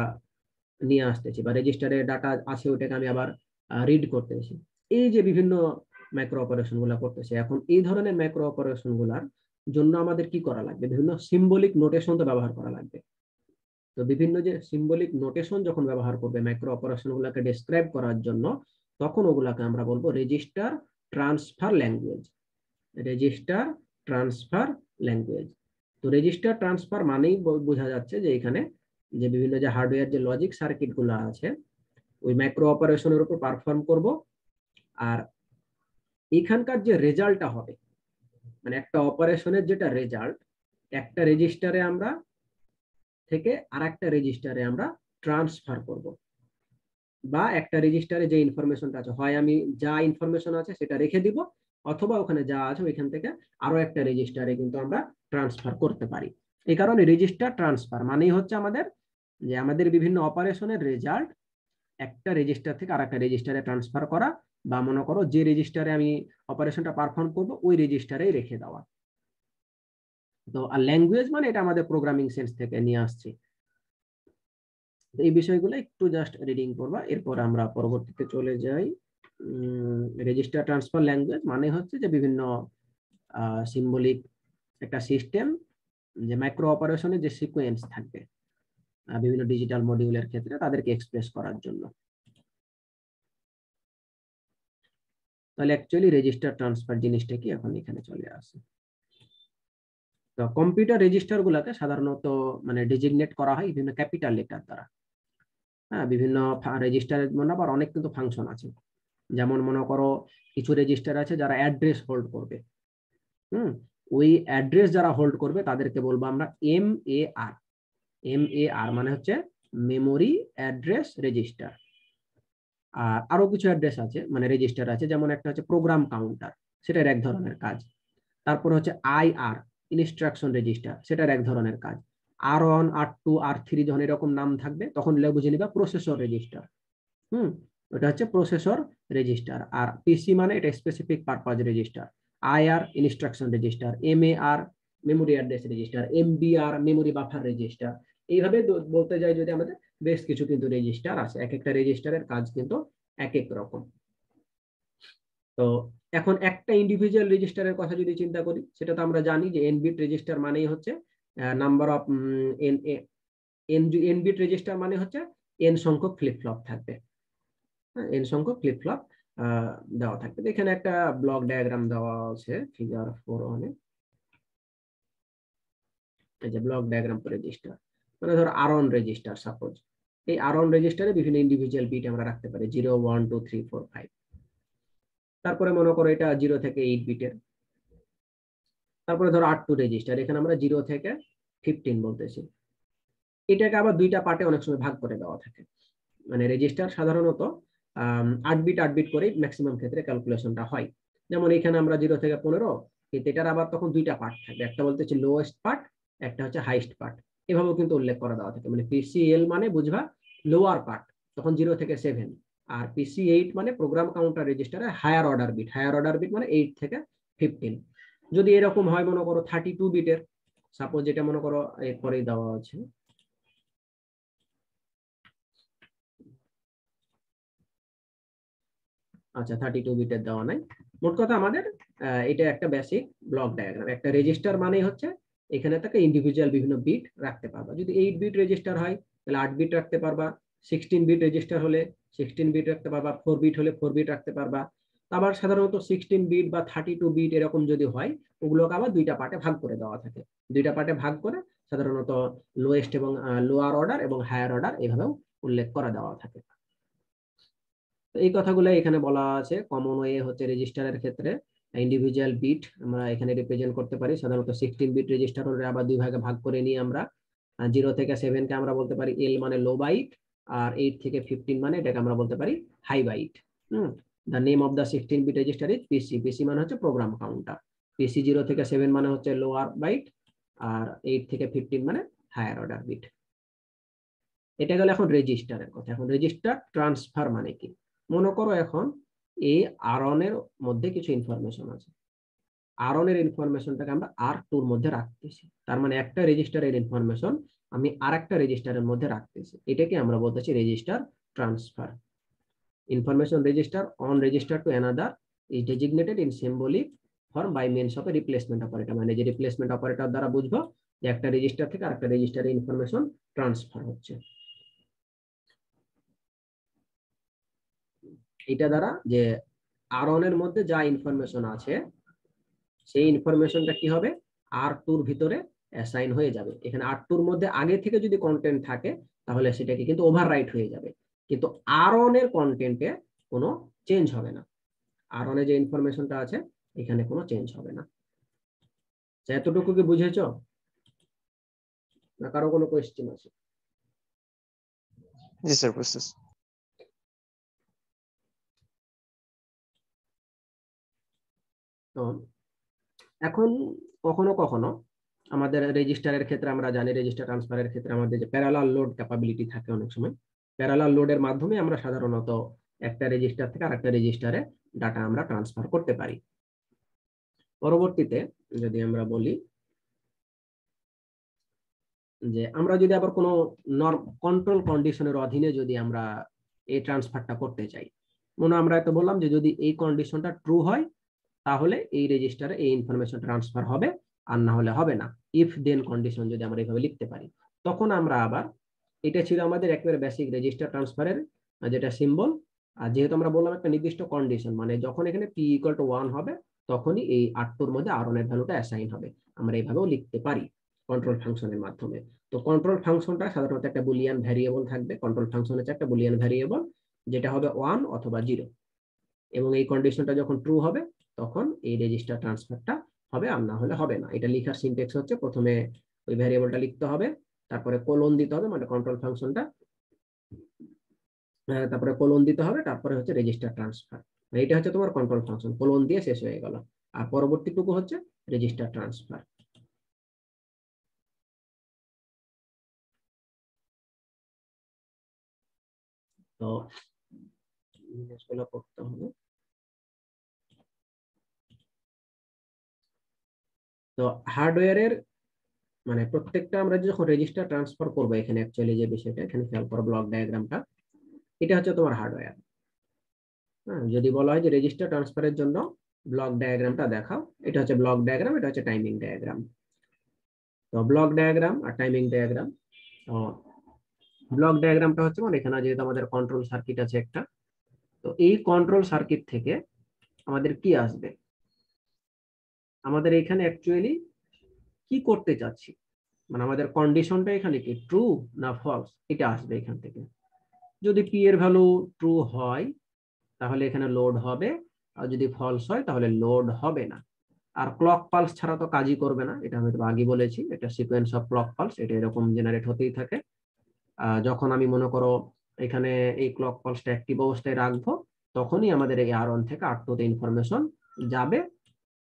নিয়ে আসতেছি, বা রেজিস্টারে ডাটা আছে ওটাকে আমি আবার রিড করতেছি, এই যে বিভিন্ন মাইক্রো অপারেশন গুলা করতেছে, এখন এই ধরনের মাইক্রো অপারেশন গুলার জন্য আমাদের কি করা লাগবে, বিভিন্ন সিম্বলিক নোটেশন তো ব্যবহার করা লাগবে। তো বিভিন্ন যে সিম্বলিক নোটেশন যখন ব্যবহার করবে মাইক্রো অপারেশন গুলাকে ডেসক্রাইব করার জন্য, তখন ওগুলাকে আমরা বলবো register transfer language. Register transfer language. তো রেজিস্টার ট্রান্সফার মানেই বোঝা যাচ্ছে যে এখানে যে বিভিন্ন যে হার্ডওয়্যার যে লজিক সার্কিট গুলো আছে ওই মাইক্রো অপারেশনের উপর পারফর্ম করব, আর এখানকার যে রেজাল্টটা হবে, মানে একটা অপারেশনের যেটা রেজাল্ট, একটা রেজিস্টারে আমরা থেকে আরেকটা রেজিস্টারে আমরা ট্রান্সফার করব, বা একটা রেজিস্টারে যে ইনফরমেশনটা আছে, হয় আমি যা ইনফরমেশন আছে সেটা রেখে দিব, অথবা ওখানে যা আছে ওইখান থেকে আরো একটা রেজিস্টারে কিন্তু আমরা ট্রান্সফার করতে পারি। এই কারণে রেজিস্টার ট্রান্সফার মানেই হচ্ছে আমাদের যে আমাদের বিভিন্ন অপারেশনের রেজাল্ট একটা রেজিস্টার থেকে আরেকটা রেজিস্টারে ট্রান্সফার করা, বা মনে করো যে রেজিস্টারে আমি অপারেশনটা পারফর্ম করব ওই রেজিস্টারেই রেখে দেওয়া। তো আর ল্যাঙ্গুয়েজ মানে এটা আমাদের প্রোগ্রামিং সেন্স থেকে নিয়ে আসছে। এই বিষয়গুলো একটু জাস্ট রিডিং করবা, এরপর আমরা পরবর্তীতে চলে যাই। রেজিস্টার ট্রান্সফার ল্যাঙ্গুয়েজ মানে হচ্ছে যে বিভিন্ন সিম্বলিক একটা সিস্টেম, যে মাইক্রো অপারেশনে যে সিকোয়েন্স থাকবে বিভিন্ন ডিজিটাল মডিউলের ক্ষেত্রে তাদেরকে এক্সপ্রেস করার জন্য। তাহলে অ্যাকচুয়ালি রেজিস্টার ট্রান্সফার জিনিসটা কি এখন এখানে চলে আসে। তো কম্পিউটার রেজিস্টার গুলাকে সাধারণত মানে ডিজিগনেট করা হয় বিভিন্ন ক্যাপিটাল লেটার দ্বারা। হ্যাঁ, বিভিন্ন রেজিস্টারের মধ্যে আবার অনেক কিন্তু ফাংশন আছে। যেমন মনে করো কিছু রেজিস্টার আছে যারা অ্যাড্রেস হোল্ড করবে, ওই অ্যাড্রেস যারা হোল্ড করবে তাদেরকে বলবো আমরা MAR। MAR মানে হচ্ছে মেমোরি অ্যাড্রেস রেজিস্টার। আর আরো কিছু অ্যাড্রেস আছে মানে রেজিস্টার আছে, যেমন একটা হচ্ছে প্রোগ্রাম কাউন্টার, সেটার এক ধরনের কাজ। তারপর হচ্ছে IR ইনস্ট্রাকশন রেজিস্টার, সেটার এক ধরনের কাজ। R1 R2 R3 যখন এরকম নাম থাকবে তখন বুঝে নিবা প্রসেসর রেজিস্টার। ওটা হচ্ছে প্রসেসর রেজিস্টার। আর PC মানে এটা specific purpose register. IR instruction register, MAR memory address register, MBR memory buffer register. এইভাবে বলতে যাই যদি আমাদের বেশ কিছু কিন্তু রেজিস্টার আছে, এক একটা রেজিস্টারের কাজ কিন্তু এক এক রকম। তো এখন একটা ইন্ডিভিজুয়াল রেজিস্টারের কথা যদি চিন্তা করি, সেটা তো আমরা জানি যে N বিট রেজিস্টার মানেই হচ্ছে number of n bit register মানে হচ্ছে এন সংখ্যক ফ্লিপ ফ্লপ থাকবে, এন সংখ্যক ফ্লিপ ফ্লপ দেওয়া থাকবে। এখানে একটা ব্লক ডায়াগ্রাম দেওয়া আছে ফিগার 4 এই যে ব্লক ডায়াগ্রাম ফর রেজিস্টার, মানে ধরো আর1 রেজিস্টার সাপোজ, এই আর1 রেজিস্টারে বিভিন্ন ইন্ডিভিজুয়াল বিট আমরা রাখতে পারি 0 1 2 3 4 5। তারপরে মনে করো এটা 0 থেকে 8 বিটের। তারপরে ধরো আর2 রেজিস্টার, এখানে আমরা 0 থেকে 15 বলতেছি। এটাকে আবার দুইটা পার্টে অনেক সময় ভাগ করে দেওয়া থাকে, মানে রেজিস্টার সাধারণত 8 বিট করে ম্যাক্সিমাম ক্ষেত্রে ক্যালকুলেশনটা হয়। যেমন এখানে আমরা 0 থেকে 15, কিন্তু এটার আবার তখন দুইটা পার্ট থাকবে, একটা বলতে হচ্ছে লোয়েস্ট পার্ট, একটা হচ্ছে হাইস্ট পার্ট, এভাবেও কিন্তু উল্লেখ করা দেওয়া থাকে। মানে পিসিএল মানে বুঝবা লোয়ার পার্ট, তখন 0 থেকে 7, আর পিসি8 মানে প্রোগ্রাম কাউন্টার রেজিস্টারে হায়ার অর্ডার বিট মানে 8 থেকে 15। যদি এরকম হয় মনে করো 32 বিটের, সাপোজ যেটা মনে করো এরপরেই দেওয়া আছে, আচ্ছা 32 বিটের দেওয়া নাই। মোট কথা আমাদের এটা একটা বেসিক ব্লক ডায়াগ্রাম। একটা রেজিস্টার মানে হচ্ছে এখানে থেকে ইন্ডিভিজুয়াল বিভিন্ন বিট রাখতে পারবা। যদি 8 বিট রেজিস্টার হয় তাহলে 8 বিট রাখতে পারবা, 16 বিট রেজিস্টার হলে 16 বিট রাখতে পারবা, 4 বিট হলে 4 বিট রাখতে পারবা। আবার সাধারণত 16 বিট বা 32 বিট এরকম যদি হয়, ওগুলোকে আবার দুইটা পার্টে ভাগ করে দেওয়া থাকে। দুইটা পার্টে ভাগ করে সাধারণত লোয়েস্ট এবং লোয়ার অর্ডার এবং হায়ার অর্ডার এভাবেও উল্লেখ করা দেওয়া থাকে। এই কথাগুলো এখানে বলা আছে। কমন ওয়ে হচ্ছে রেজিস্টারের ক্ষেত্রে ইন্ডিভিজুয়াল বিট আমরা এখানে রিপ্রেজেন্ট করতে পারি। সাধারণত 16 বিট রেজিস্টার হলে আবার দুই ভাগে ভাগ করে নিয়ে আমরা 0 থেকে 7 কে আমরা বলতে পারি এল মানে লো বাইট, আর 8 থেকে 15 মানে এটাকে আমরা বলতে পারি high byte. The name of the 16 bit register is PC. PC মানে হচ্ছে প্রোগ্রাম কাউন্টার। পিসি 0 থেকে 7 মানে হচ্ছে লোয়ার বাইট, আর 8 থেকে 15 মানে হায়ার অর্ডার বিট। এটা গেল এখন রেজিস্টারের কথা। এখন রেজিস্টার ট্রান্সফার মানে কি? মনে করো এখন এই আর1 এর মধ্যে কিছু ইনফরমেশন আছে, আর1 এর ইনফরমেশনটাকে আমরা আর2 এর মধ্যে রাখতেছি। তার মানে একটা রেজিস্টারের ইনফরমেশন আমি আরেকটা রেজিস্টারের মধ্যে রাখতেছি, এটাকে আমরা বলতেছি register transfer. Information register on register to another is designated in symbolic form by means of a replacement operator. মানে যে রিপ্লেসমেন্ট অপারেটর দ্বারা বুঝবো যে একটা রেজিস্টার থেকে আরেকটা রেজিস্টারে ইনফরমেশন ট্রান্সফার হচ্ছে। এটা দ্বারা যে আর1 এর মধ্যে যা ইনফরমেশন আছে সেই ইনফরমেশনটা কি হবে আর2 এর ভিতরে অ্যাসাইন হয়ে যাবে। এখানে আর2 এর মধ্যে আগে থেকে যদি কন্টেন্ট থাকে তাহলে সেটাকে কিন্তু ওভাররাইট হয়ে যাবে, কিন্তু আর1 এর কন্টেন্টে কোনো চেঞ্জ হবে না। আর1 এ যে ইনফরমেশনটা আছে এখানে কোনো চেঞ্জ হবে না। এতটুকু কি বুঝেছো না কারো কোনো কোয়েশ্চেন আছে? জি স্যার বুঝতেছি। তো এখন কখনো কখনো আমাদের রেজিস্টারের ক্ষেত্রে আমরা জানি রেজিস্টার ট্রান্সফারের ক্ষেত্রে আমাদের যে প্যারালাল লোড ক্যাপাবিলিটি থাকে, অনেক সময় প্যারালাল লোডের মাধ্যমে আমরা সাধারণত একটা রেজিস্টার থেকে আরেকটা রেজিস্টারে ডাটা আমরা ট্রান্সফার করতে পারি। পরবর্তীতে যদি আমরা বলি যে আমরা যদি আবার কোনো কন্ট্রোল কন্ডিশনের অধীনে যদি আমরা এই ট্রান্সফারটা করতে চাই, মনে আমরা তো বললাম যে যদি এই কন্ডিশনটা ট্রু হয় তাহলে এই রেজিস্টারে এই ইনফরমেশন ট্রান্সফার হবে, আর না হলে হবে না। ইফ দেন কন্ডিশন যদি আমরা এইভাবে লিখতে পারি, তখন আমরা আবার, এটা ছিল আমাদের একেবারে বেসিক রেজিস্টার ট্রান্সফারের যেটা সিম্বল। আর যেহেতু আমরা বললাম একটা নির্দিষ্ট কন্ডিশন, মানে যখন এখানে p = 1 হবে তখনই এই আর2 এর মধ্যে আর1 এর ভ্যালুটা অ্যাসাইন হবে। আমরা এইভাবেও লিখতে পারি কন্ট্রোল ফাংশনের মাধ্যমে। তো কন্ট্রোল ফাংশনটা সাধারণত একটা বুলিয়ান ভ্যারিয়েবল থাকবে। কন্ট্রোল ফাংশন হচ্ছে একটা বুলিয়ান ভ্যারিয়েবল যেটা হবে 1 অথবা 0, এবং এই কন্ডিশনটা যখন ট্রু হবে তখন এই রেজিস্টার ট্রান্সফারটা হবে, আর না হলে হবে না। এটা লেখার সিনট্যাক্স হচ্ছে প্রথমে ওই ভ্যারিয়েবলটা লিখতে হবে, তারপরে কোলন দিতে হবে, মানে কন্ট্রোল ফাংশনটা, তারপরে কোলন দিতে হবে, তারপরে হচ্ছে রেজিস্টার ট্রান্সফার। এটা হচ্ছে তোমার কন্ট্রোল ফাংশন, কোলন দিয়ে শেষ হয়ে গেল। আর পরবর্তীটুকু হচ্ছে রেজিস্টার ট্রান্সফার। তো জিনিসগুলো করতে হবে। তো হার্ডওয়্যারের মানে প্রত্যেকটা আমরা যখন রেজিস্টার ট্রান্সফার করবো, এখানে অ্যাকচুয়ালি যে বিষয়টা এখানে খেয়াল করো, ব্লক ডায়াগ্রামটা এটা হচ্ছে তোমার হার্ডওয়্যার। যদি বলা হয় যে রেজিস্টার ট্রান্সফারের জন্য ব্লক ডায়াগ্রামটা দেখাও, এটা হচ্ছে ব্লক ডায়াগ্রাম, এটা হচ্ছে টাইমিং ডায়াগ্রাম। তো ব্লক ডায়াগ্রাম আর টাইমিং ডায়াগ্রাম ব্লক ডায়াগ্রামটা হচ্ছে মানে এখানে যেহেতু আমাদের কন্ট্রোল সার্কিট আছে একটা, তো এই কন্ট্রোল সার্কিট থেকে আমাদের কি আসবে, আমাদের এখানে অ্যাকচুয়ালি কি করতে চাচ্ছি, মানে আমাদের কন্ডিশনটা এখানে কি ট্রু না ফলস, এটা আসবে এখান থেকে। যদি পি এর ভ্যালু ট্রু হয় তাহলে এখানে লোড হবে, আর যদি ফলস হয় তাহলে লোড হবে না। আর ক্লক পালস ছাড়া তো কাজই করবে না, এটা আমি তো আগে বলেছি, এটা সিকোয়েন্স অফ ক্লক পালস, এটা এরকম জেনারেট হতেই থাকে। যখন আমি মনে করো এখানে এই ক্লক পালসটা অ্যাক্টিভ অবস্থায় রাখবো, তখনই আমাদের এই আর ওয়ান থেকে আর টু তে ইনফরমেশন যাবে,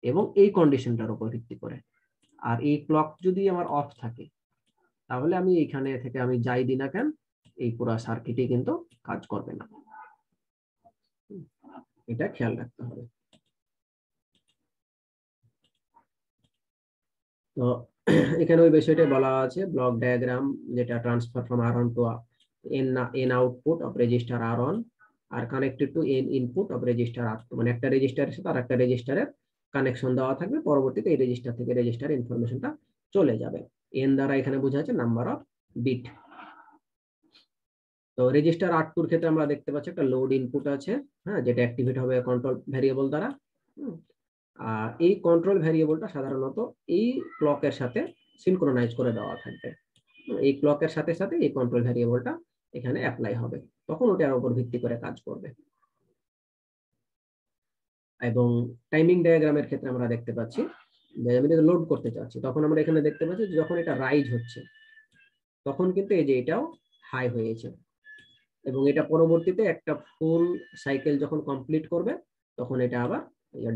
এবং এই কন্ডিশনটার উপর ভিত্তি করে। আর এই ক্লক যদি আমার অফ থাকে তাহলে আমি এইখানে থেকে আমি যাই দিই না কেন, এই পুরো সার্কিটই কিন্তু কাজ করবে না। এটা খেয়াল রাখতে হবে। তো এখানে ওই বিষয়টাই বলা আছে, ব্লক ডায়াগ্রাম যেটা transfer from R one to n output of register R one are connected to n input of register R two, মানে একটা রেজিস্টারের সাথে আর একটা রেজিস্টারের কানেকশন দেওয়া থাকবে, পরবর্তীতে এই রেজিস্টার থেকে রেজিস্টার ইনফরমেশনটা চলে যাবে। এন দ্বারা এখানে বোঝা যাচ্ছে নাম্বার অফ বিট। তো রেজিস্টার আর টুর ক্ষেত্রে আমরা দেখতে পাচ্ছি একটা লোড ইনপুট আছে, হ্যাঁ, যেটা অ্যাক্টিভেট হবে কন্ট্রোল ভ্যারিয়েবল দ্বারা। আর এই কন্ট্রোল ভ্যারিয়েবলটা সাধারণত এই ক্লকের সাথে সিনক্রোনাইজ করে দেওয়া থাকবে। এই ক্লকের সাথে সাথে এই কন্ট্রোল ভ্যারিয়েবলটা এখানে অ্যাপ্লাই হবে, তখন ওটার উপর ভিত্তি করে কাজ করবে। এবং টাইমিং ডায়াগ্রামের ক্ষেত্রে আমরা দেখতে পাচ্ছি যে আমি যদি লোড করতে চাচ্ছি, তখন আমরা এখানে দেখতে পাচ্ছি যখন এটা রাইজ হচ্ছে তখন কিন্তু এই যে এটাও হাই হয়েছে, এবং এটা পরবর্তীতে একটা ফুল সাইকেল যখন কমপ্লিট করবে তখন এটা আবার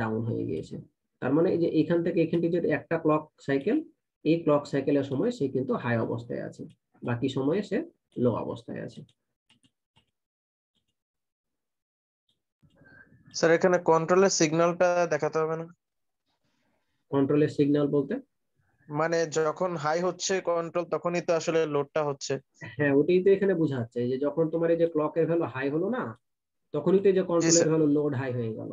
ডাউন হয়ে গিয়েছে। তার মানে এই যে এখান থেকে এখানটি যদি একটা ক্লক সাইকেল, এই ক্লক সাইকেলের সময় সে কিন্তু হাই অবস্থায় আছে, বাকি সময়ে সে লো অবস্থায় আছে। স্যার এখানে কন্ট্রোলের সিগন্যালটা দেখাতে হবে না? কন্ট্রোলের সিগন্যাল বলতে? মানে যখন হাই হচ্ছে কন্ট্রোল তখনই তো আসলে লোডটা হচ্ছে। হ্যাঁ, ওটাই তো এখানে বোঝাচ্ছে যে যখন তোমার এই যে ক্লকের ভ্যালু হাই হলো না, তখনই তো এই যে জি কন্ট্রোলের স্যার। ভ্যালু লোড হাই হয়ে গেল।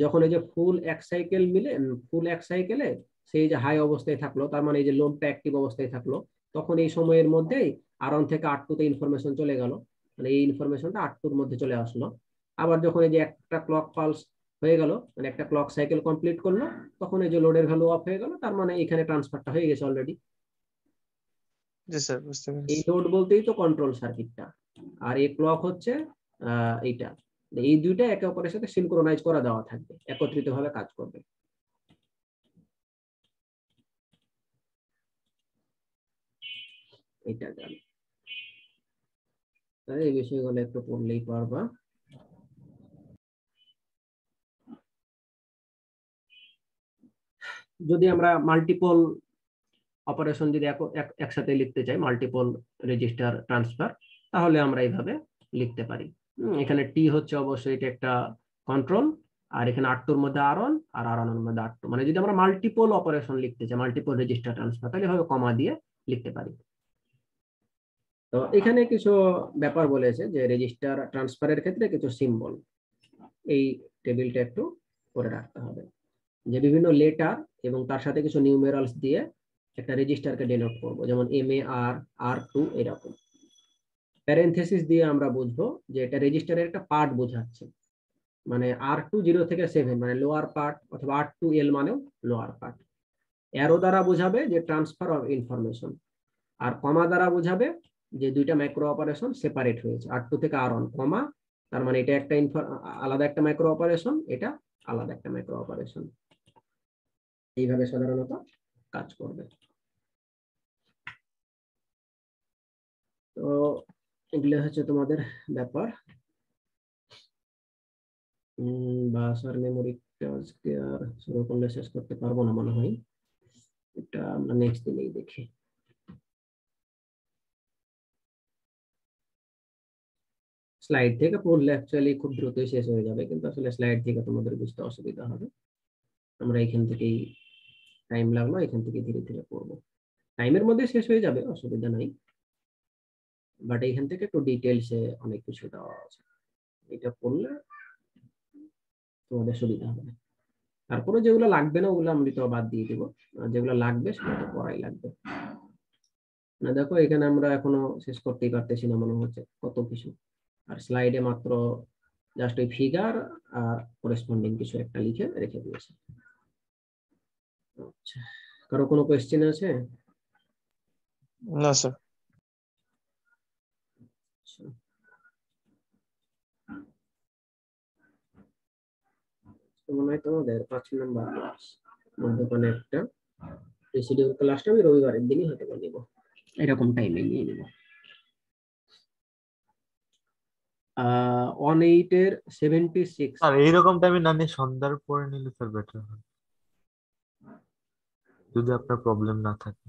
যখন এই যে ফুল এক সাইকেল মিলে ফুল এক সাইকেলে সেই যে হাই অবস্থায় থাকলো, তার মানে এই যে লোডটা অ্যাক্টিভ অবস্থায় থাকলো, তখন এই সময়ের মধ্যেই আর অন থেকে আর টু তে ইনফরমেশন চলে গেল, মানে এই ইনফরমেশনটা আর টুর মধ্যে চলে আসলো। আবার যখন এই যে একটা ক্লক পালস হয়ে গেল, মানে একটা ক্লক সাইকেল কমপ্লিট করলো, তখন এই যে লোডের ভ্যালু অফ হয়ে গেল, তার মানে এখানে ট্রান্সফারটা হয়ে গেছে অলরেডি। জি স্যার, বুঝতে এই পেরেছি। লোড বলতেই তো কন্ট্রোল সার্কিটটা, আর এই ক্লক হচ্ছে এইটা। এই দুইটা একে অপরের সাথে সিনক্রোনাইজ করা দেওয়া থাকবে, একত্রিত ভাবে কাজ করবে। এটা গেল, তাহলে এই বিষয়গুলো একটু পড়লেই পারবা। যদি আমরা মাল্টিপল অপারেশন যদি একসাথে লিখতে চাই, মাল্টিপল রেজিস্টার ট্রান্সফার, তাহলে আমরা এইভাবে লিখতে পারি। এখানে টি হচ্ছে অবশ্যই এটা একটা কন্ট্রোল, আর এখানে আর টুর মধ্যে আর অন, আর আর অনের মধ্যে আর টু, মানে যদি আমরা মাল্টিপল অপারেশন লিখতে চাই, মাল্টিপল রেজিস্টার ট্রান্সফার, তাহলে এভাবে কমা দিয়ে লিখতে পারি। তো এখানে কিছু ব্যাপার বলেছে যে রেজিস্টার ট্রান্সফারের ক্ষেত্রে কিছু সিম্বল, এই টেবিলটা একটু করে রাখতে হবে, যে বিভিন্ন লেটার এবং তার সাথে কিছু নিউমেরালস দিয়ে একটা রেজিস্টারকে ডিনোট করব, যেমন MAR R2 এরকম। প্যারেনথেসিস দিয়ে আমরা বুঝবো যে এটা রেজিস্টারের একটা পার্ট বোঝাচ্ছে, মানে R2 0 থেকে 7 মানে লোয়ার পার্ট, অথবা R2L মানেও লোয়ার পার্ট। অ্যারো দ্বারা বোঝাবে যে ট্রান্সফার অফ ইনফরমেশন, আর কমা দ্বারা বোঝাবে যে দুইটা মাইক্রো অপারেশন সেপারেট হয়েছে, R2 থেকে R1 কমা, তার মানে এটা একটা আলাদা একটা মাইক্রো অপারেশন, এটা আলাদা একটা মাইক্রো অপারেশন। এইভাবে সাধারণত কাজ করবে। তো এগুলো হচ্ছে তোমাদের ব্যাপার। বাস আর মেমোরিটা আজকে আর শুরু করলে শেষ করতে পারবো না মনে হয়, এটা আমরা নেক্সট দিনেই দেখি। স্লাইড থেকে পড়লে অ্যাকচুয়ালি খুব দ্রুতই শেষ হয়ে যাবে, কিন্তু আসলে স্লাইড থেকে তোমাদের বুঝতে অসুবিধা হবে। আমরা এখান থেকেই, টাইম লাগলো, এখান থেকে ধীরে ধীরে পড়বো, টাইমের মধ্যে শেষ হয়ে যাবে, অসুবিধা নাই, বাট এখান থেকে একটু ডিটেলসে অনেক কিছু দেওয়া আছে, এটা পড়লে তোমাদের সুবিধা হবে। তারপরে যেগুলো লাগবে না ওগুলো আমি তো বাদ দিয়ে দিব, আর যেগুলো লাগবে সেগুলো তো পড়াই লাগবে। না দেখো এখানে আমরা এখনো শেষ করতেই পারতেছি না মনে হচ্ছে, কত কিছু। আর স্লাইডে মাত্র জাস্ট ওই ফিগার আর করেসপন্ডিং কিছু একটা লিখে রেখে দিয়েছে। আচ্ছা, কারো কোনো কোয়েশ্চেন আছে? না স্যার। আচ্ছা, তো মনে হয় তোমাদের 5 নম্বর ক্লাস মধ্যখানে একটা রেসিডিউল ক্লাসটা আমি রবিবারের দিনই হয়তো বা নিব, এরকম টাইমে নিয়ে নিব। 18 এর 76। স্যার এইরকম টাইমে না নিয়ে সন্ধ্যার পরে নিলে স্যার বেটার হয়, যদি আপনার প্রবলেম না থাকে।